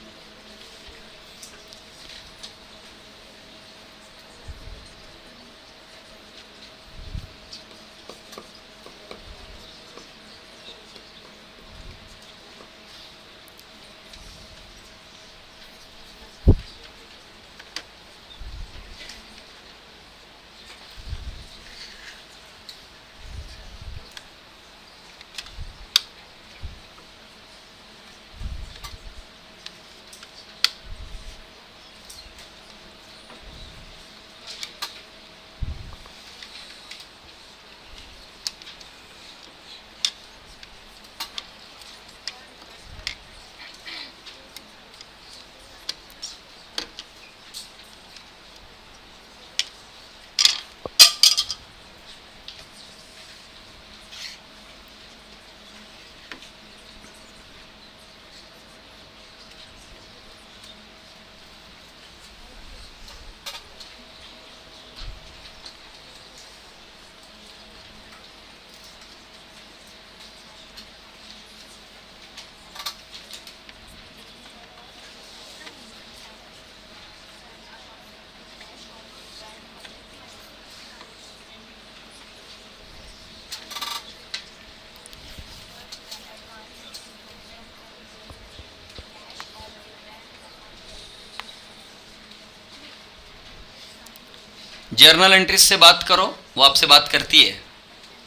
जर्नल एंट्रीज से बात करो, वो आपसे बात करती है,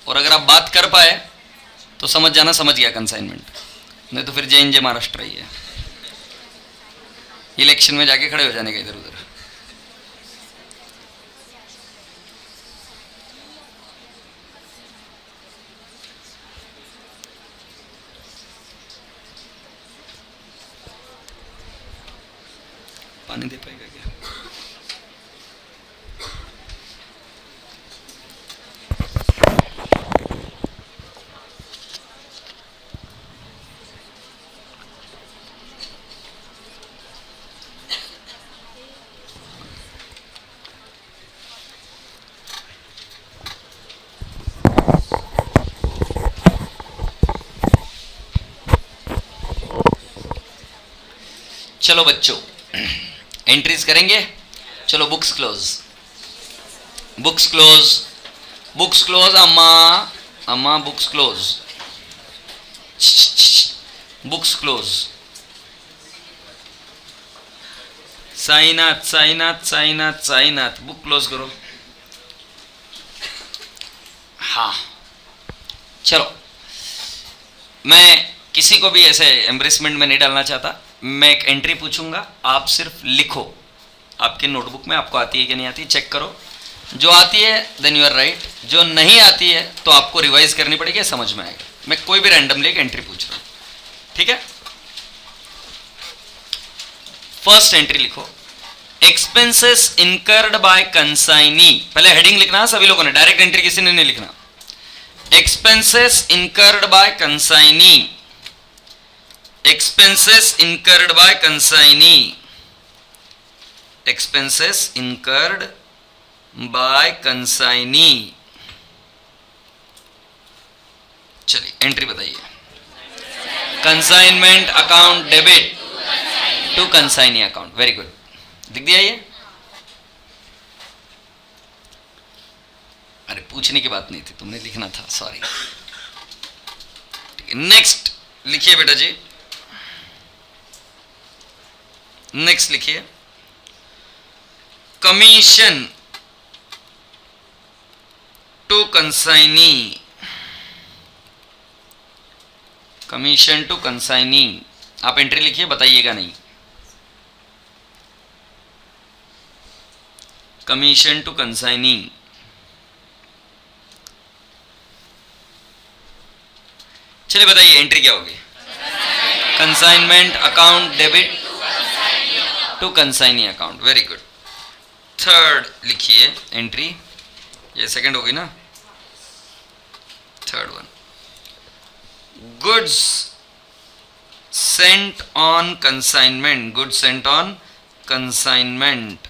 और अगर आप बात कर पाए तो समझ जाना समझ गया कंसाइनमेंट, नहीं तो फिर जय महाराष्ट्र ही है, इलेक्शन में जाके खड़े हो जाने का इधर उधर। पानी दे पाएगा क्या? चलो बच्चों एंट्रीज करेंगे। चलो books close, books close, books close. अम्मा अम्मा books close, books close. Sainath Sainath Sainath Sainath, book close करो। हाँ चलो, मैं किसी को भी ऐसे एम्ब्रेसमेंट में नहीं डालना चाहता। मैं एक एंट्री पूछूंगा, आप सिर्फ लिखो आपके नोटबुक में, आपको आती है कि नहीं आती चेक करो। जो आती है देन यू आर राइट, जो नहीं आती है तो आपको रिवाइज करनी पड़ेगी, समझ में आएगा। मैं कोई भी रैंडमली एक एंट्री पूछ रहा हूं, ठीक है। फर्स्ट एंट्री लिखो, एक्सपेंसेस इनकर्ड बाय कंसाइनी। पहले हेडिंग लिखना है सभी लोगों ने, डायरेक्ट एंट्री किसी ने नहीं लिखना। Expenses incurred by consignee, expenses incurred by consignee, expenses incurred by consignee। चलिए एंट्री बताइए। Consignment account debit to consignee account, very good, लिख दिया ये। अरे पूछने की बात नहीं थी, तुमने लिखना था, सॉरी। नेक्स्ट लिखिए बेटा जी, नेक्स्ट लिखिए, commission to consignee, commission to consignee. आप एंट्री लिखिए, बताइएगा नहीं। Commission to consignee. चलिए बताइए एंट्री क्या होगी? Consignment account debit to consignee account. Very good. Third लिखिए एंट्री, ये सेकंड होगी ना, third one, goods sent on consignment, goods sent on consignment,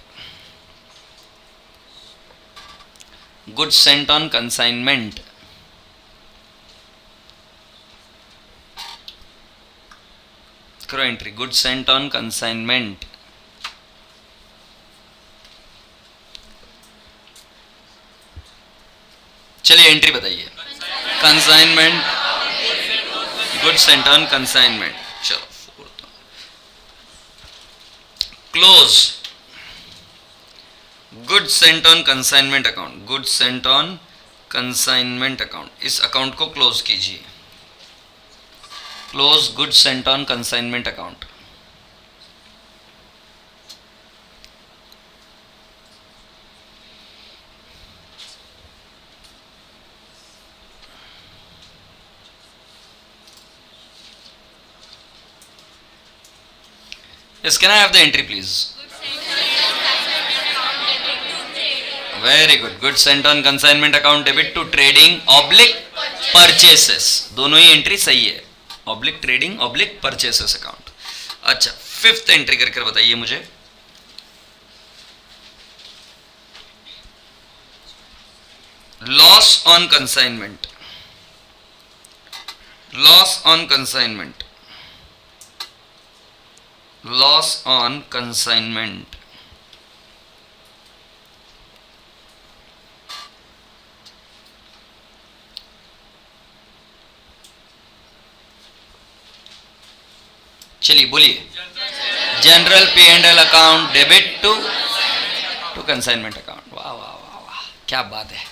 goods sent on consignment. करो entry, goods sent on consignment. चलिए entry बताइए, consignment, goods sent on consignment. चलो fourth, close goods sent on consignment account, goods sent on consignment account, इस account को close कीजिए। Close goods sent on consignment account. Yes, can I have the entry please? Very good. Goods sent on consignment account debit to trading oblique purchases. दोनों ही entry सही है, oblique trading oblique purchases account। अच्छा, fifth entry करके बताइए मुझे। Loss on consignment, loss on consignment, loss on consignment. चलिए बोलिए, general P and L account debit to consignment account. वाह वाह वाह वाह, क्या बात है,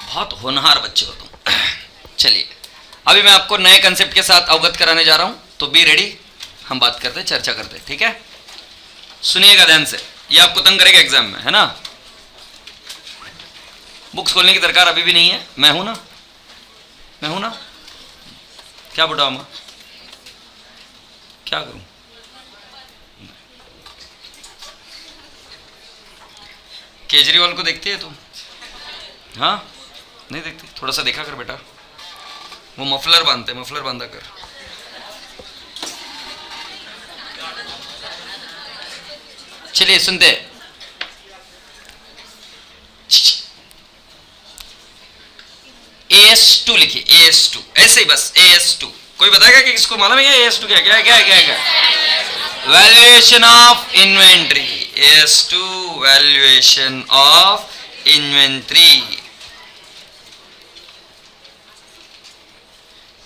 बहुत होनहार बच्चे हो तुम। चलिए अभी मैं आपको नए कंसेप्ट के साथ अवगत कराने जा रहा हूं, तो बी रेडी, हम बात करते हैं, चर्चा करते हैं, ठीक है? सुनिएगा ध्यान से, ये आपको तंग करेगा एग्जाम में, है ना? बुक्स खोलने की दरकार अभी भी नहीं है, मैं हूं ना, मैं हूं ना, क्या बुढ़ा मैं क्या करूं? केजरीवाल को देखती है तुम? हाँ नहीं देखती? थोड़ा सा देखा कर बेटा, वो मफलर बांधते, मफलर बांधा कर। चलिए सुनते, AS2 लिखिए, AS2 ऐसे ही बस, AS2। कोई बताएगा कि किसको मालूम है AS2 क्या क्या क्या क्या क्या? Valuation of inventory, AS2 valuation of inventory,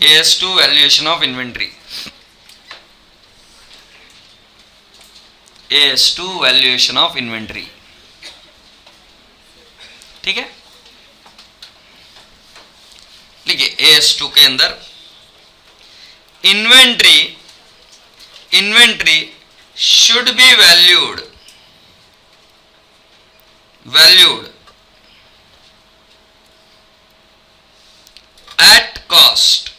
AS2 valuation of inventory, AS2 valuation of inventory, ठीक है? लिखिए AS2 के अंदर inventory, inventory should be valued, valued at cost,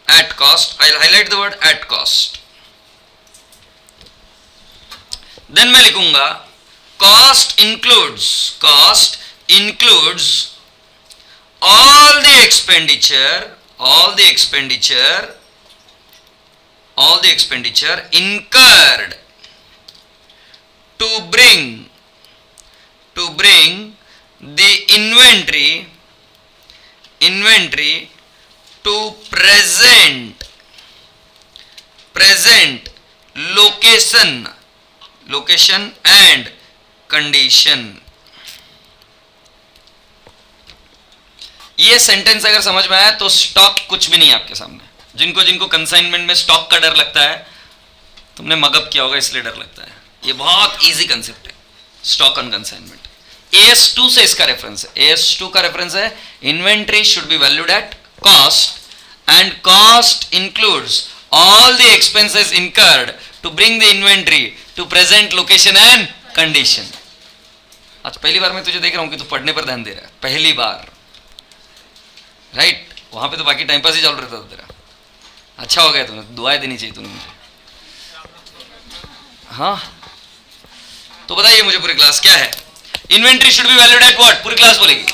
at cost, I'll highlight the word at cost, then मैं लिखूंगा cost includes, cost includes all the expenditure, all the expenditure, all the expenditure incurred to bring the inventory, inventory to present location, location and condition। ये sentence अगर समझ में आया तो stock कुछ भी नहीं है आपके सामने। जिनको जिनको कंसाइनमेंट में स्टॉक का डर लगता है, तुमने मगअप किया होगा इसलिए डर लगता है, ये बहुत इजी कंसेप्ट है, स्टॉक ऑन कंसाइनमेंट। AS2 से इसका रेफरेंस है, AS2 का रेफरेंस है inventory should be valued at cost and cost includes all the expenses incurred to bring the inventory to present location and condition. आज पहली बार मैं तुझे देख रहा हूं कि तू पढ़ने पर ध्यान दे रहा है, पहली बार, राइट? वहां पे तो बाकी टाइम पास ही चालू रहता था तेरा। अच्छा हो गया, तूने दुआएं देनी चाहिए तूने मुझे। हाँ, तो बताइए मुझे पूरी क्लास क्या है? Inventory should be valued at what? पूरी क्लास बोलेगी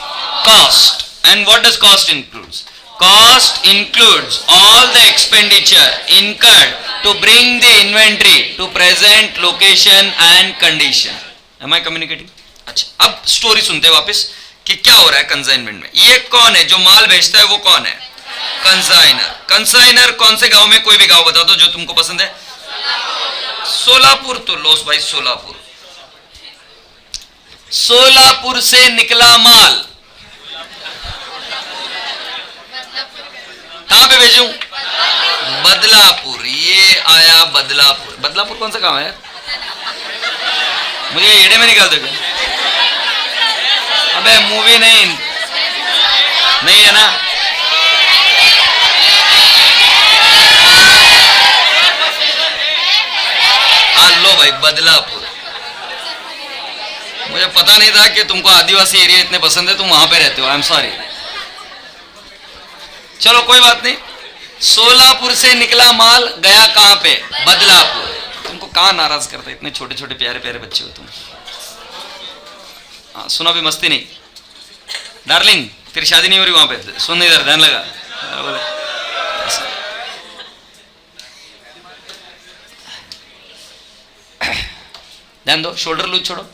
cost. And what does cost includes? Cost includes all the expenditure incurred to bring the inventory to present location and condition. Am I communicating? अच्छा, अब story सुनते हैं वापस कि क्या हो रहा है कंसाइनमेंट में। ये कौन है जो माल भेजता है? वो कौन है? कंसाइनर। कंसाइनर कौन से गांव में? कोई भी गांव बता दो जो तुमको पसंद है। सोलापुर। तो लोस भाई सोलापुर। सोलापुर से निकला माल कहां पे भेजूं? बदलापुर। ये आया बदलापुर। बदलापुर कौन सा गांव है? मुझे एड़े में निकाल दोगे? अबे मूवी नहीं है ना? लो भाई बदलापुर। मुझे पता नहीं था कि तुमको आदिवासी एरिया इतने पसंद है, तुम वहां पे रहते हो। I am sorry. चलो कोई बात नहीं। सोलापुर से निकला माल गया कहां पे? बदलापुर। तुमको कहां नाराज करता है? इतने छोटे छोटे प्यारे प्यारे बच्चे हो तुम। हाँ, सुना भी मस्ती नहीं। डार्लिंग तेरी शादी नहीं हो रही वहां पे, सुन इधर ध्यान लगा। ध्यान दो, शोल्डर लूज छोड़ो।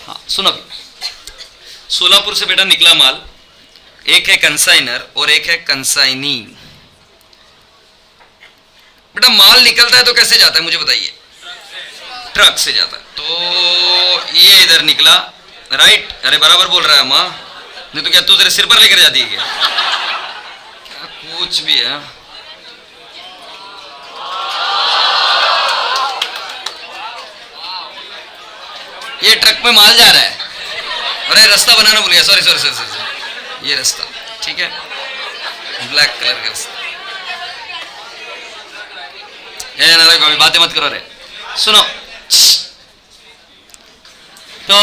हाँ सुनो अभी, सोलापुर से बेटा निकला माल, एक है कंसाइनर और एक है कंसाइनी। बेटा माल निकलता है तो कैसे जाता है मुझे बताइए? ट्रक से जाता है। तो ये इधर निकला, राइट? अरे बराबर बोल रहा है माँ, नहीं तो क्या तू तेरे सिर पर लेकर जाती है क्या? कुछ भी है। ये ट्रक में माल जा रहा है। अरे रास्ता बनाना भूल गया, सॉरी सॉरी सॉरी सॉरी। ये रास्ता ठीक है, ब्लैक कलर का रास्ता। अभी बातें मत करो रे, सुनो। तो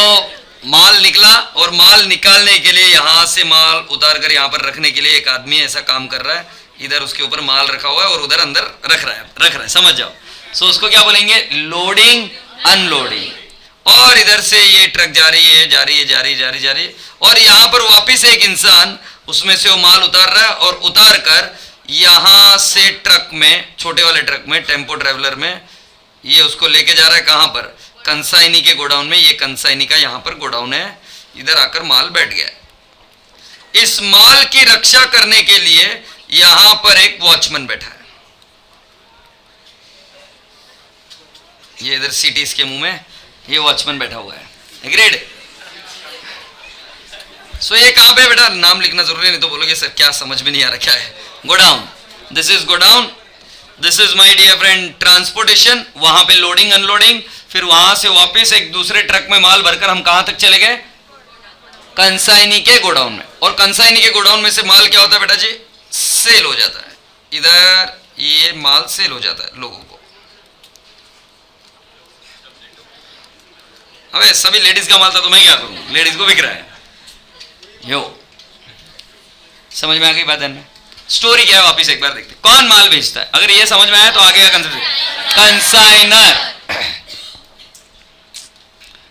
माल निकला और माल निकालने के लिए यहां से माल उतार कर यहां पर रखने के लिए एक आदमी ऐसा काम कर रहा है। इधर उसके ऊपर माल रखा हुआ है और उधर अंदर रख रहा है, समझ जाओ। सो उसको क्या बोलेंगे? Loading unloading. और इधर से ये ट्रक जा रही है और यहां पर वापिस एक इंसान उसमें से वो माल उतार रहा है और उतार कर यहां से ट्रक में, छोटे वाले ट्रक में, टेम्पो ट्रेवलर में, ये उसको लेके जा रहा है कहां पर? कंसाइनी के गोडाउन में। ये कंसाइनी का यहां पर गोडाउन है, इधर आकर माल बैठ गया। इस माल की रक्षा करने के लिए यहां पर एक वॉचमैन बैठा है। ये इधर सिटीज के मुंह में ये वॉचमैन बैठा हुआ है। एग्रीड? सो ये कहां पे बेटा? नाम लिखना जरूरी नहीं तो बोलोगे सर क्या समझ में नहीं आ रहा क्या है। Godown, this is godown, this is my dear friend transportation. वहां पे लोडिंग अनलोडिंग, फिर वहां से वापस एक दूसरे ट्रक में माल भरकर हम कहां तक चले गए? कंसाइनी के गोडाउन में। और कंसाइनी के गोडाउन में से माल क्या होता है बेटा जी? सेल हो जाता है। इधर ये माल सेल हो जाता है लोगों को। अबे सभी लेडीज का माल था तो मैं क्या करूं? लेडीज को बिक रहा है। यो समझ में आ गई बात है? स्टोरी क्या है वापिस एक बार देखते। कौन माल बेचता है? अगर ये समझ में आया तो आगे का कंसाइनर।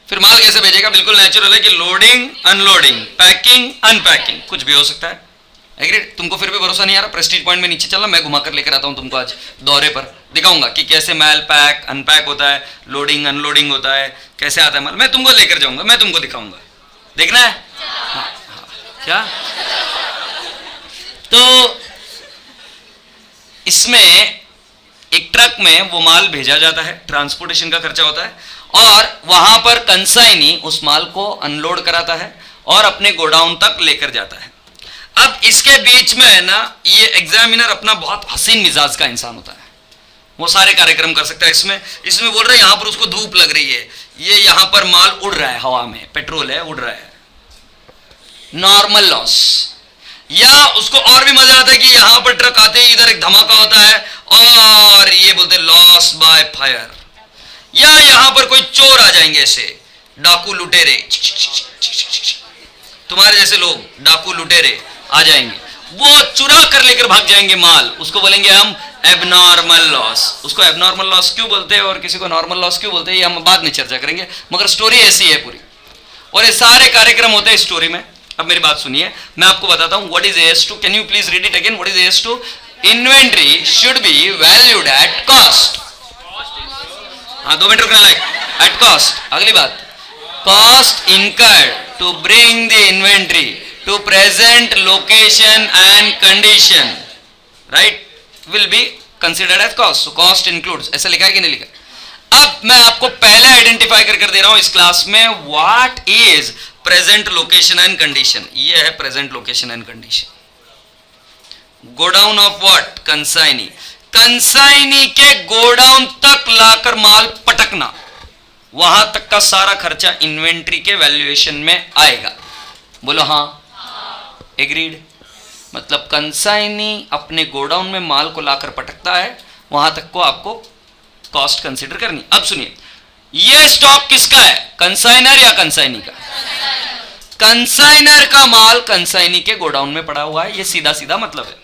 फिर माल कैसे भेजेगा? बिल्कुल नेचुरल है कि लोडिंग अनलोडिंग, पैकिंग अनपैकिंग, कुछ भी हो सकता है। एग्रीड? तुमको फिर भी भरोसा नहीं आ रहा? प्रेस्टीज पॉइंट में नीचे चलना, मैं घुमाकर लेकर आता हूं तुमको आज दौरे पर, दिखाऊंगा कि कैसे माल पैक अनपैक होता है, लोडिंग अनलोडिंग होता है, कैसे आता है माल। मैं तुमको लेकर जाऊंगा, मैं तुमको दिखाऊंगा। देखना है? हाँ, हाँ, क्या? तो इसमें एक ट्रक में वो माल भेजा जाता है, ट्रांसपोर्टेशन का खर्चा होता है, और वहां पर कंसाइनी उस माल को अनलोड कराता है और अपने गोडाउन तक लेकर जाता है। अब इसके बीच में है ना, ये एग्जामिनर अपना बहुत हसीन मिजाज का इंसान होता है, वो सारे कार्यक्रम कर सकता है। इसमें बोल रहे हैं यहां पर उसको धूप लग रही है, ये यहां पर माल उड़ रहा है हवा में, पेट्रोल है उड़ रहा है, नॉर्मल लॉस। या उसको और भी मजा आता है कि यहां पर ट्रक आते ही इधर एक धमाका होता है और ये बोलते लॉस बाय फायर। या यहां पर कोई चोर आ जाएंगे, ऐसे डाकू लुटेरे, तुम्हारे जैसे लोग डाकू लुटेरे आ जाएंगे, वो चुरा कर लेकर भाग जाएंगे माल, उसको बोलेंगे हम एबनॉर्मल लॉस। उसको एबनॉर्मल लॉस क्यों बोलते हैं और किसी को नॉर्मल लॉस क्यों बोलते हैं, ये हम बाद में चर्चा करेंगे, मगर स्टोरी ऐसी है पूरी, और ये सारे कार्यक्रम होते हैं स्टोरी में। अब मेरी बात सुनिए, मैं आपको बताता हूं what is AS2। Can you please read it again, what is AS2? Inventory should be valued at cost. हाँ, 2 मिनट रुकना, लाइक एट कॉस्ट। अगली बात, cost incurred to bring the inventory to present location and condition, right, will be considered as cost. So cost includes, ऐसा लिखा है कि नहीं लिखा? अब मैं आपको पहले आइडेंटिफाई कर दे रहा हूं इस क्लास में, what is present location and condition. ये है present location and condition. Godown of what? Consignee. Consignee के गोडाउन तक लाकर माल पटकना, वहां तक का सारा खर्चा इन्वेंट्री के वैल्यूएशन में आएगा। बोलो हाँ, एग्रीड। मतलब कंसाइनी अपने गोडाउन में माल को लाकर पटकता है, वहां तक को आपको कॉस्ट कंसीडर करनी। अब सुनिए, ये स्टॉक किसका है, कंसाइनर या कंसाइनी का? कंसाइनर का माल कंसाइनी के गोडाउन में पड़ा हुआ है, ये सीधा सीधा मतलब है,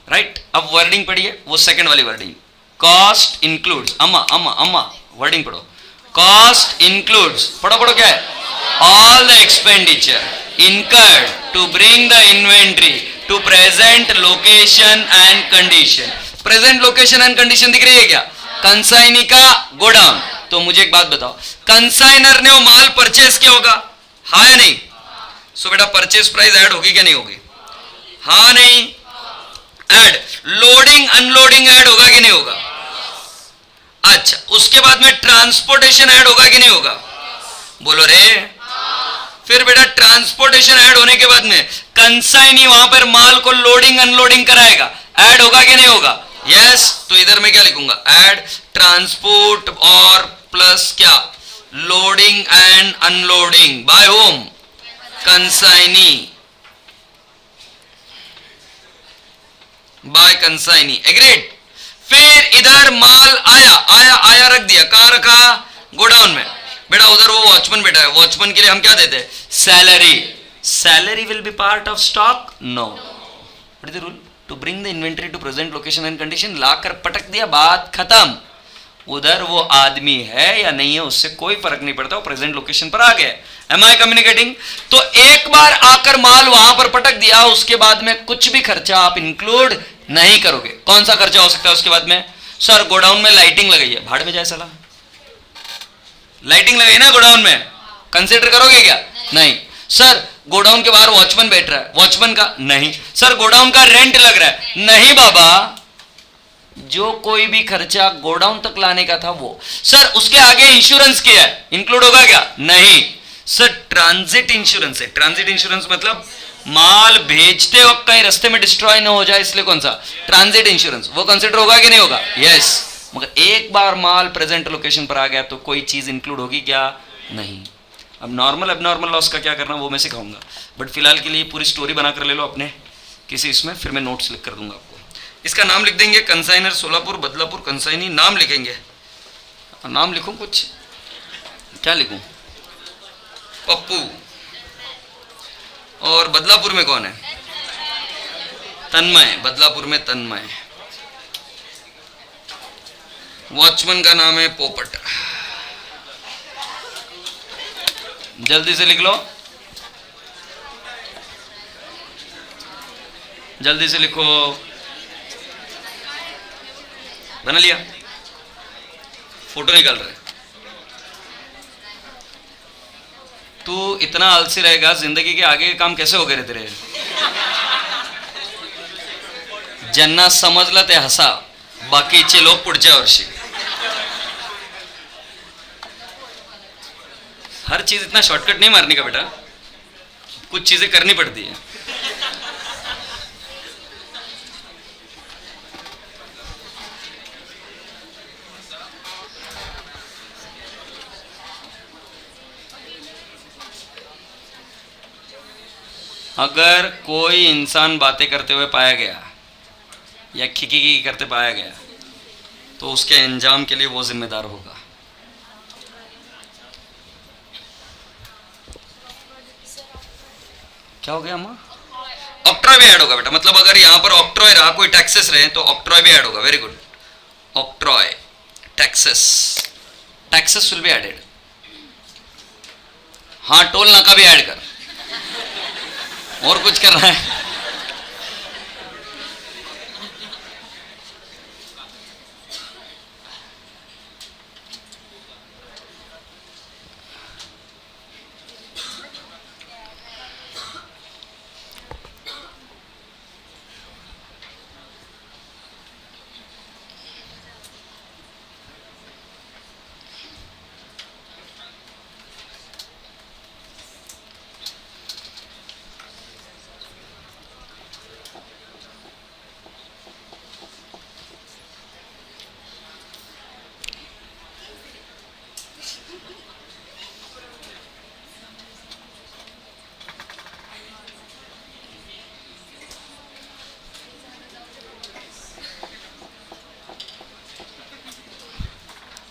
राइट। अब वर्डिंग पढ़िए, वो सेकंड वाली वर्डिंग, कॉस्ट इंक्लूड्स, अम्मा अम्मा अम्मा वर्डिंग पढ़ो, कॉस्ट इंक्लूड्स, पढ़ो पढ़ो क्या है, all the expenditure incurred to bring the inventory to present location and condition। present location and condition दिख रही है क्या? कंसाइनी का गोडाउन। तो मुझे एक बात बताओ, कंसाइनर ने वो माल परचेज किया होगा, हाँ या नहीं? सो बेटा परचेज प्राइस ऐड होगी क्या नहीं होगी? हाँ नहीं? ऐड। लोडिंग अनलोडिंग ऐड होगा कि नहीं होगा? अच्छा, उसके बाद में ट्रांसपोर्टेशन ऐड होगा कि नहीं होगा? बोलो रे। फिर बेटा ट्रांसपोर्टेशन ऐड होने के बाद में कंसाइनी वहां पर माल को लोडिंग अनलोडिंग कराएगा, ऐड होगा कि नहीं होगा? यस। तो इधर मैं क्या लिखूंगा, ऐड ट्रांसपोर्ट और प्लस क्या, loading and unloading by home, consignee, by consignee, agreed. फिर इधर माल आया आया आया रख दिया, कहां रखा? गोडाउन में। बेटा उधर वो वॉचमैन बैठा है, वॉचमैन के लिए हम क्या देते हैं? Salary. Salary will be part of stock? No. What is the rule? To bring the inventory to present location and condition, लाकर पटक दिया, बात खत्म। उधर वो आदमी है या नहीं है उससे कोई फर्क नहीं पड़ता, वो प्रेजेंट लोकेशन पर आ गया। M I communicating? तो एक बार आकर माल वहां पर पटक दिया, उसके बाद में कुछ भी खर्चा आप इंक्लूड नहीं करोगे। कौन सा खर्चा हो सकता है उसके बाद में? सर गोडाउन में लाइटिंग लगाई है, भाड़ में जाए साला, लाइटिंग लगाई ना गोडाउन में, कंसीडर करोगे क्या? नहीं। सर गोडाउन के बाहर वॉचमैन बैठ रहा है, वॉचमैन का? नहीं। सर गोडाउन का रेंट लग रहा है? नहीं बाबा, जो कोई भी खर्चा गोडाउन तक लाने का था वो। सर उसके आगे इंश्योरेंस किया है, इंक्लूड होगा क्या? नहीं। सर ट्रांजिट इंश्योरेंस है, ट्रांजिट इंश्योरेंस मतलब माल भेजते वक्त कहीं रास्ते में डिस्ट्रॉय ना हो जाए, इसलिए कौन सा? ट्रांजिट इंश्योरेंस, वो कंसीडर होगा कि नहीं होगा? यस। मगर एक बार माल प्रेजेंट लोकेशन पर आ गया तो कोई चीज इंक्लूड होगी क्या? नहीं। अब नॉर्मल एबनॉर्मल लॉस का क्या करना वो मैं सिखाऊंगा, बट फिलहाल के लिए पूरी स्टोरी बना कर ले लो अपने किसी इसमें, फिर मैं नोट्स लिख कर दूंगा आपको। इसका नाम लिख देंगे, कंसाइनर सोलापुर बदलापुर कंसाइनी, नाम लिखेंगे। नाम लिखूं कुछ, क्या लिखूं? पप्पू। और बदलापुर में कौन है? तन्मय, बदलापुर में तन्मय। वॉचमैन का नाम है पोपट। जल्दी से लिख लो, जल्दी से लिखो। बना लिया? फोटो निकाल रहे? तू इतना आलसी रहेगा, जिंदगी के आगे के काम कैसे हो गए रे तेरे? ज्यांना समजलं ते हसा, बाकीचे लोक पुढच्या वर्षी। हर चीज इतना शॉर्टकट नहीं मारने का बेटा, कुछ चीजें करनी पड़ती है। अगर कोई इंसान बातें करते हुए पाया गया या खिकी करते पाया गया तो उसके अंजाम के लिए वो जिम्मेदार होगा। क्या हो गया अम्मा? ऑक्ट्रॉय भी ऐड होगा बेटा, मतलब अगर यहां पर ऑक्ट्रॉय रहा, कोई टैक्सेस रहे तो ऑक्ट्रॉय भी ऐड होगा. Very good. Octroi, taxes, taxes will be added. हाँ, टोल नाका भी ऐड कर. और कुछ कर रहा है?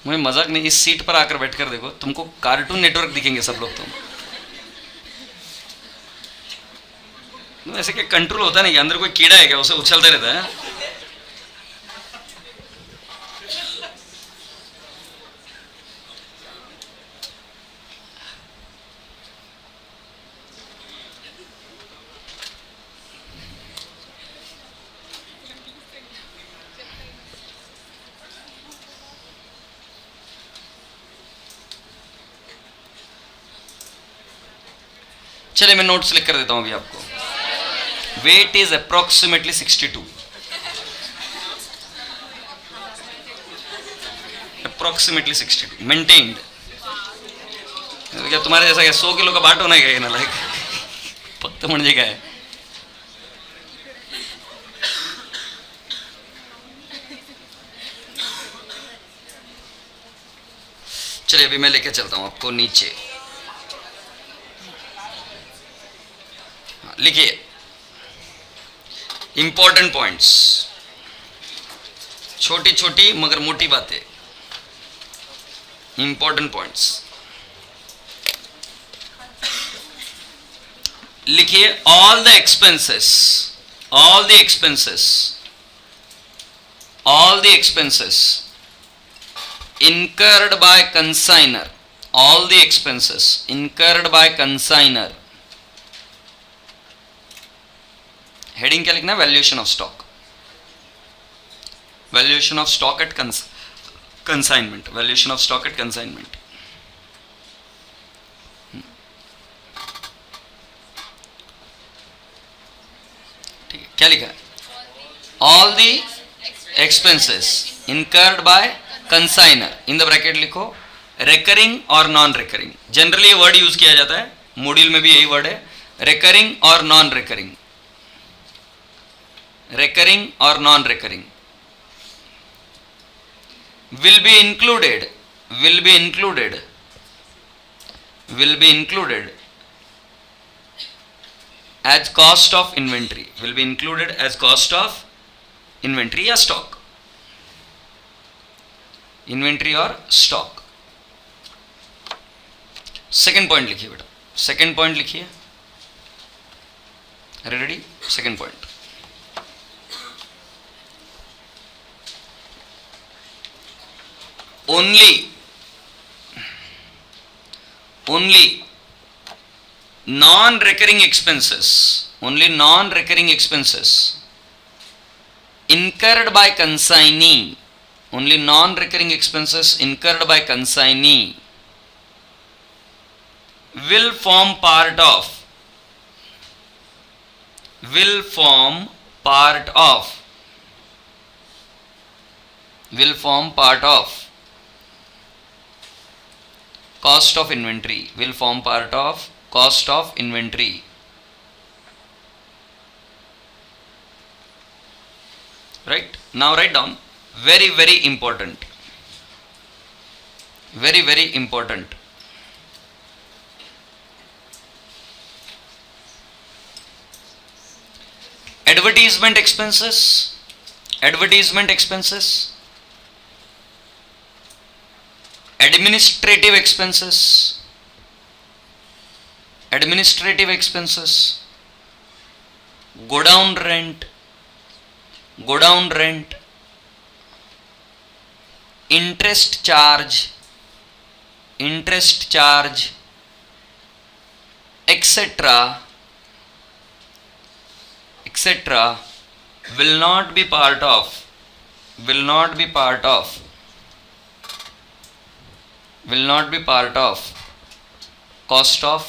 मुझे मजाक नहीं, इस सीट पर आकर बैठकर देखो, तुमको कार्टून नेटवर्क दिखेंगे सब लोग. तुम ऐसे क्या कंट्रोल होता नहीं कि अंदर कोई कीड़ा है क्या, उसे उछलते रहता है. चलिए मैं नोट्स लिख कर देता हूं अभी आपको. Weight is approximately 62. Approximately 62 maintained. क्या तुम्हारे जैसा क्या 100 किलो का बाट होना है ना, लाइक फक्त म्हणजे काय. चलिए अभी मैं लेके चलता हूं आपको नीचे. लिखिए इंपॉर्टेंट पॉइंट्स, छोटी छोटी मगर मोटी बातें. इंपॉर्टेंट पॉइंट्स लिखिए. All the expenses, all the expenses, all the expenses incurred by consignor, all the expenses incurred by consignor. Heading क्या लिखना है? Valuation of stock. Valuation of stock at consignment. Valuation of stock at consignment. ठीक है, क्या लिखा है? All the expenses incurred by consignor. In the bracket लिखो recurring और नॉन रिकरिंग. जनरली ये वर्ड यूज किया जाता है, मॉड्यूल में भी यही वर्ड है, रिकरिंग और non recurring. recurring or non-recurring. Will be included, will be included, will be included as cost of inventory, will be included as cost of inventory या stock, inventory और stock. सेकेंड पॉइंट लिखिए बेटा, second point लिखिए. Ready? Second point. only non-recurring expenses, only non-recurring expenses incurred by consignee, only non-recurring expenses incurred by consignee will form part of, will form part of, will form part of cost of inventory, will form part of cost of inventory. Right? Now write down, very very important, very very important. Advertisement expenses, advertisement expenses, administrative expenses, administrative expenses, godown rent, godown rent, interest charge, interest charge, etcetera, etcetera will not be part of, will not be part of, will not be part of cost of,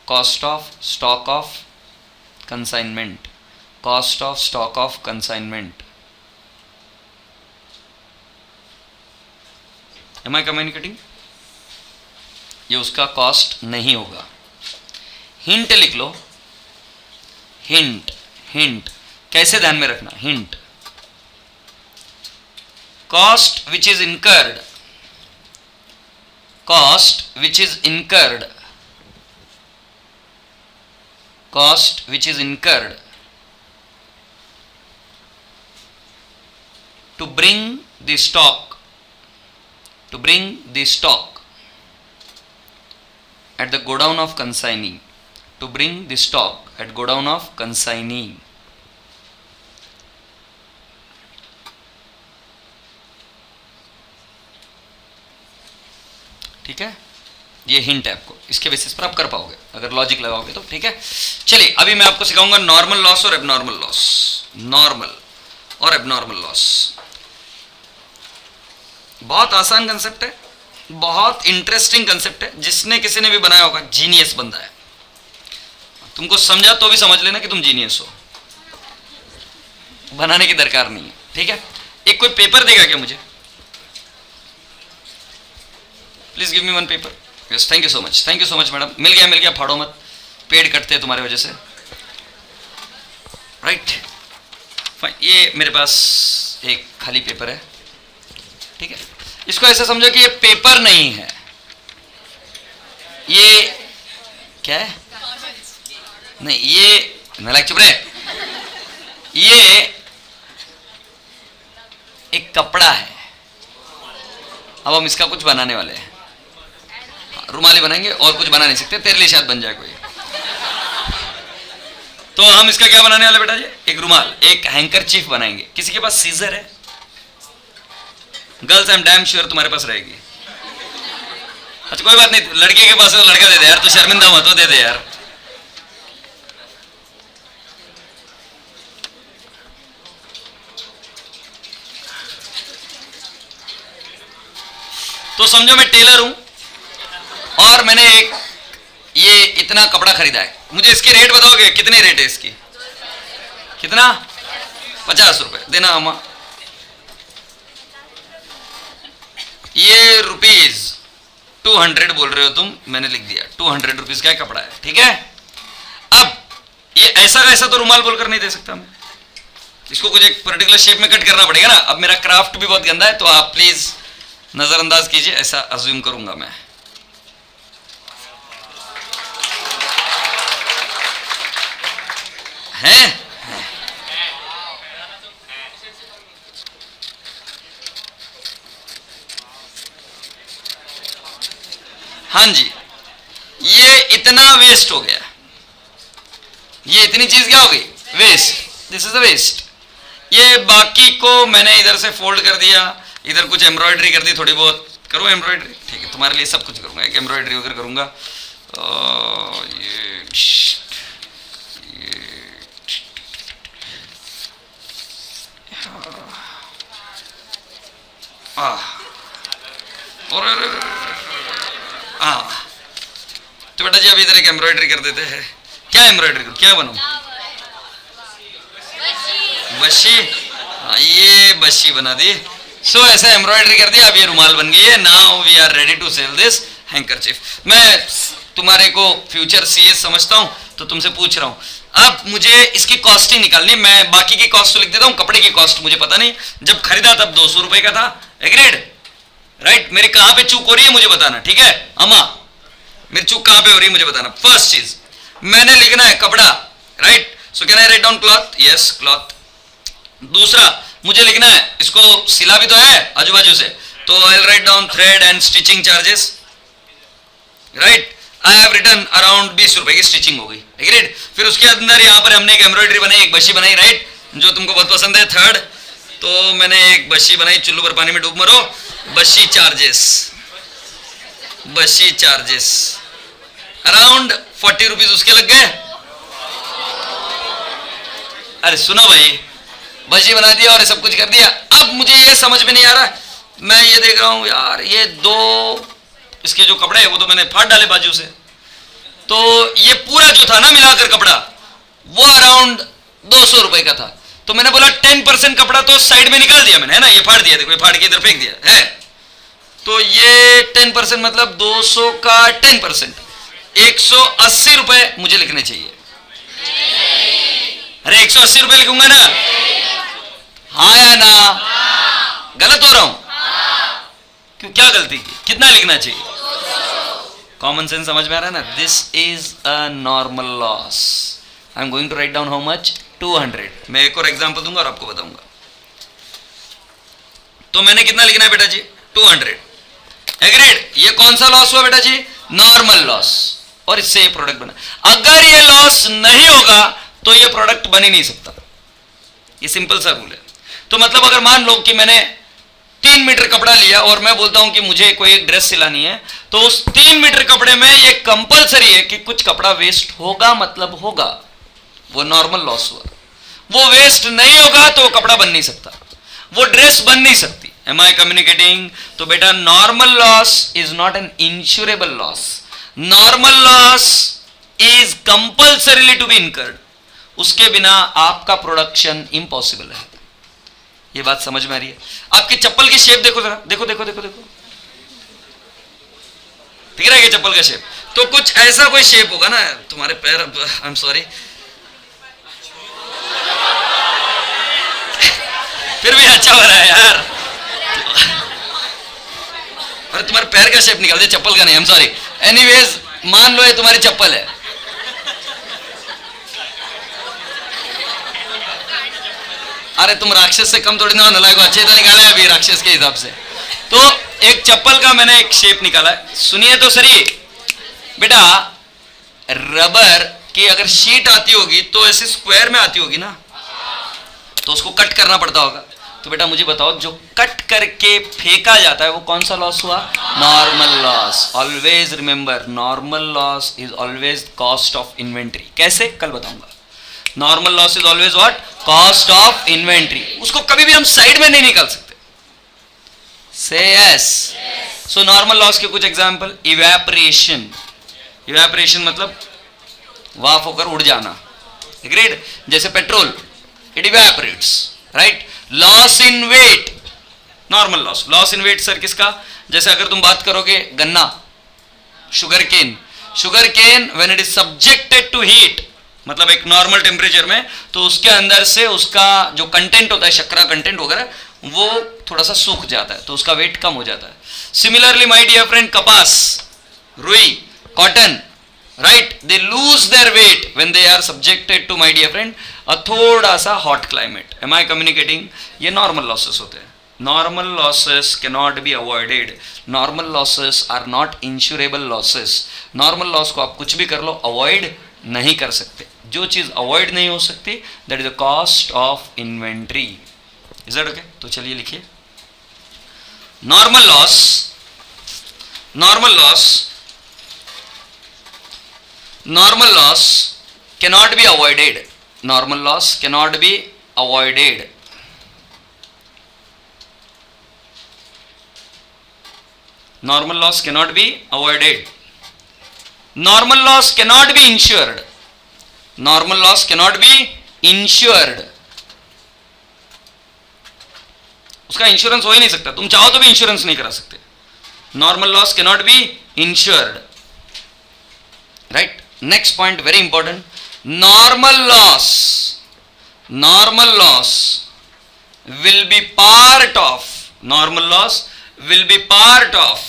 cost of stock of consignment, cost of stock of consignment. Am I communicating? ये उसका cost नहीं होगा. Hint लिख लो, hint, hint कैसे ध्यान में रखना, hint, cost which is incurred, cost which is incurred, cost which is incurred to bring the stock, to bring the stock at the godown of consignee, to bring the stock at godown of consignee. ठीक है, ये hint है आपको, इसके basis पर आप कर पाओगे अगर लॉजिक लगाओगे तो. ठीक है, चलिए अभी मैं आपको सिखाऊंगा नॉर्मल लॉस और एबनॉर्मल लॉस, नॉर्मल और एबनॉर्मल लॉस. बहुत आसान कंसेप्ट है, बहुत इंटरेस्टिंग कंसेप्ट है. जिसने किसी ने भी बनाया होगा जीनियस बंदा है. तुमको समझा तो भी समझ लेना कि तुम जीनियस हो, बनाने की दरकार नहीं है. ठीक है, एक कोई पेपर देगा क्या मुझे? Please give me one paper. Yes, thank you so much, thank you so much madam. मिल गया, मिल गया, फाड़ो मत, पेड़ कटते हैं तुम्हारे वजह से. राइट, ये मेरे पास एक खाली पेपर है. ठीक है, इसको ऐसे समझो कि ये पेपर नहीं है, ये क्या है? नहीं, ये नालायक चुप रहे, ये एक कपड़ा है. अब हम इसका कुछ बनाने वाले हैं, रुमाली बनाएंगे और कुछ बना नहीं सकते. तेरे लिए शायद बन जाए कोई. तो हम इसका क्या बनाने वाले बेटा जी? एक रुमाल, एक हैंकरचीफ बनाएंगे. किसी के पास सीजर है? Girls I am damn sure तुम्हारे पास रहेगी. अच्छा कोई बात नहीं, लड़के के पास है तो लड़का दे दे यार, तो शर्मिंदा मत हो, दे दे यार. तो समझो मैं टेलर हूं और मैंने एक ये इतना कपड़ा खरीदा है. मुझे इसके रेट बताओगे? कितने रेट है इसकी? कितना? 50 रुपए देना अम्मा. ये रुपीज 200 बोल रहे हो तुम, मैंने लिख दिया 200 रुपीज का कपड़ा है. ठीक है, अब ये ऐसा का ऐसा तो रुमाल बोलकर नहीं दे सकता मैं, इसको कुछ एक पर्टिकुलर शेप में कट करना पड़ेगा ना. अब मेरा क्राफ्ट भी बहुत गंदा है तो आप प्लीज नजरअंदाज कीजिए, ऐसा अज्यूम करूंगा मैं. हैं? हाँ जी, ये इतना वेस्ट हो गया, ये इतनी चीज क्या हो गई? Waste. This is the waste. ये बाकी को मैंने इधर से फोल्ड कर दिया, इधर कुछ एम्ब्रॉयडरी कर दी, थोड़ी बहुत करो एम्ब्रॉयडरी. ठीक है, तुम्हारे लिए सब कुछ करूंगा, एक एम्ब्रॉयडरी वगैरह करूंगा. तो बेटा जी अभी इधर एक एम्ब्रॉयडरी कर देते हैं. क्या एम्ब्रॉयडरी करूं, क्या बनाऊं? बशी. हाँ, ये बशी बना दी. सो ऐसा एम्ब्रॉयडरी कर दिया. अब ये रुमाल बन गई है. Now we are ready to sell this handkerchief. मैं तुम्हारे को फ्यूचर सीएस समझता हूं तो तुमसे पूछ रहा हूं. अब मुझे इसकी कॉस्टिंग निकालनी. मैं बाकी की कॉस्ट तो लिख देता हूं, कपड़े की कॉस्ट मुझे पता नहीं. जब खरीदा तब 200 रुपए का था. एग्रीड? राइट. मेरी कहां पे चूक हो रही है मुझे बताना. ठीक है अम्मा, मेरी चूक कहां पे हो रही है मुझे बताना. फर्स्ट चीज मैंने लिखना है कपड़ा. Right. So can I write down cloth? Yes, cloth. दूसरा मुझे लिखना है, इसको सिला भी तो है आजू बाजू से, तो I will write down thread and stitching charges. Right. I have return around 20 रुपए की स्टिचिंग हो गई, एग्रीड। फिर उसके अंदर यहाँ पर हमने एक एम्ब्रॉयडरी बनाई, एक बशी बनाई, राइट, जो तुमको बहुत पसंद है। थर्ड, तो मैंने एक बशी बनाई, चुल्लू पर पानी में डूब मरो, बशी चार्जेस, बशी चार्जेस अराउंड 40 रुपीज उसके लग गए। अरे सुनो भाई, बशी बना दिया और सब कुछ कर दिया। अब मुझे ये समझ में नहीं आ रहा, मैं ये देख रहा हूं यार, ये दो इसके जो कपड़े हैं वो तो मैंने फाड़ डाले बाजू से, तो ये पूरा जो था ना मिलाकर कपड़ा वो अराउंड 200 रुपए का था। तो मैंने बोला 10% कपड़ा तो साइड में निकाल दिया मैंने, है ना, ये फाड़ दिया, देखो ये फाड़ के इधर फेंक दिया है। तो ये 10% मतलब 200 का 10%, 180 रुपए मुझे लिखने चाहिए। अरे 180 रुपए लिखूंगा ना, हाँ या ना? गलत हो रहा हूं? क्यों, क्या गलती की? कितना लिखना चाहिए? कॉमन सेंस समझ में आ रहा है ना? This is a normal loss. I am going to write down how much, 200। मैं एक और एग्जांपल दूंगा और आपको बताऊंगा। तो मैंने कितना लिखना है बेटा जी? 200, एग्रीड। ये कौन सा लॉस हुआ बेटा जी? नॉर्मल लॉस, और इससे ये प्रोडक्ट बना। अगर ये लॉस नहीं होगा तो ये प्रोडक्ट बन ही नहीं सकता, ये सिंपल सा रूल है। तो मतलब अगर मान लो कि मैंने 3 मीटर कपड़ा लिया और मैं बोलता हूं कि मुझे कोई एक ड्रेस सिलानी है, तो उस 3 मीटर कपड़े में ये कंपलसरी है कि कुछ कपड़ा वेस्ट होगा, मतलब होगा, वो नॉर्मल लॉस हुआ। वो वेस्ट नहीं होगा तो वो कपड़ा बन नहीं सकता, वो ड्रेस बन नहीं सकती। Am I communicating? तो बेटा normal loss is not an insurable loss, normal loss is compulsorily to be incurred, उसके बिना आपका प्रोडक्शन इम्पॉसिबल है। ये बात समझ में आ रही है? आपकी चप्पल की शेप देखो जरा, देखो देखो देखो देखो, दिख रहा है कि चप्पल का शेप? तो कुछ ऐसा कोई शेप होगा ना तुम्हारे पैर, आई एम सॉरी, फिर भी अच्छा हो रहा है यार। अरे तुम्हारे पैर का शेप निकाल दे, चप्पल का नहीं, आई एम सॉरी। एनीवेज, मान लो ये तुम्हारी चप्पल है, अरे तुम राक्षस से कम थोड़ी ना होने लगे, अच्छे तो निकाला है अभी राक्षस के हिसाब से। तो एक चप्पल का मैंने एक शेप निकाला है, सुनिए तो सही बेटा। रबर की अगर शीट आती होगी तो ऐसे स्क्वायर में आती होगी ना, तो उसको कट करना पड़ता होगा। तो बेटा मुझे बताओ, जो कट करके फेंका जाता है वो कौन सा लॉस हुआ? Normal loss. Always remember, normal loss is always cost of inventory. कैसे? कल बताऊंगा। Normal loss is always what? Cost of inventory. उसको कभी भी हम साइड में नहीं निकाल सकते। से यस। सो नॉर्मल लॉस के कुछ एग्जांपल, इवेपोरेशन। इवेपोरेशन मतलब वाफ होकर उड़ जाना, एग्रीड। जैसे petrol, it evaporates, right. Loss in weight, normal loss. Loss in weight sir किसका? जैसे अगर तुम बात करोगे गन्ना, sugar cane, sugar cane when it is subjected to heat, मतलब एक नॉर्मल टेम्परेचर में, तो उसके अंदर से उसका जो कंटेंट होता है, शक्कर कंटेंट वगैरह, वो थोड़ा सा सूख जाता है, तो उसका वेट कम हो जाता है। सिमिलरली माय डियर फ्रेंड, कपास, रुई, cotton, right, they lose their weight when they are subjected to, my dear friend, a थोड़ा सा hot climate. Am I communicating? ये नॉर्मल लॉसेस होते हैं। Normal losses can not be avoided, normal losses are not insurable losses. Normal loss को आप कुछ भी कर लो, अवॉइड नहीं कर सकते। जो चीज अवॉइड नहीं हो सकती, that is the cost of inventory. Is that okay? तो चलिए लिखिए, normal loss, normal loss, normal loss cannot be avoided, normal loss cannot be avoided, normal loss cannot be avoided, normal loss cannot be insured, normal loss cannot be insured, उसका insurance हो ही नहीं सकता, तुम चाहो तो भी इंश्योरेंस नहीं करा सकते। Normal loss cannot be insured, right. Next point very important, normal loss, normal loss will be part of, normal loss will be part of,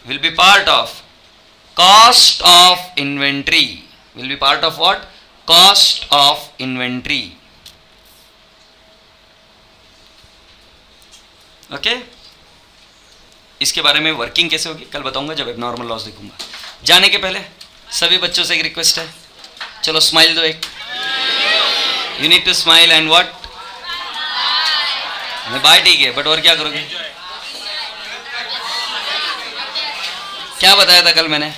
will be part of cost of inventory, will be part of what? Cost of inventory, okay. इसके बारे में working कैसे होगी कल बताऊंगा जब abnormal loss देखूंगा। जाने के पहले सभी बच्चों से एक रिक्वेस्ट है, चलो स्माइल दो एक. You need to smile and what. Bye ठीक है, बट और क्या करोगे? क्या बताया था कल मैंने?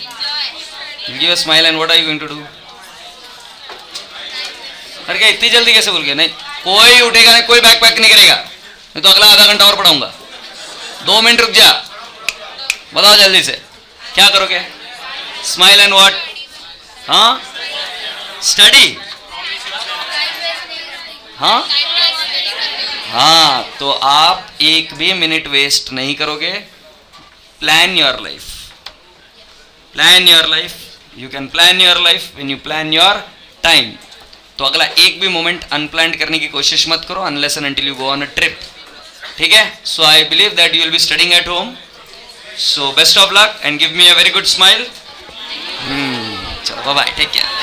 Give a smile and what are you going to do? अरे क्या इतनी जल्दी कैसे बोल गए? नहीं, कोई उठेगा नहीं, कोई बैक पैक नहीं करेगा, नहीं तो अगला आधा घंटा और पढ़ाऊंगा. 2 मिनट रुक जा, बताओ जल्दी से क्या करोगे? Smile and what? हाँ, स्टडी. हाँ हाँ, तो आप एक भी मिनट वेस्ट नहीं करोगे. Plan your life. Plan your life. You can plan your life when you plan your time. तो अगला एक भी मोमेंट अनप्लान्ड करने की कोशिश मत करो unless and until you go on a trip. ठीक है? So I believe that you will be studying at home. So best of luck and give me a very good smile. चलो bye bye, take care.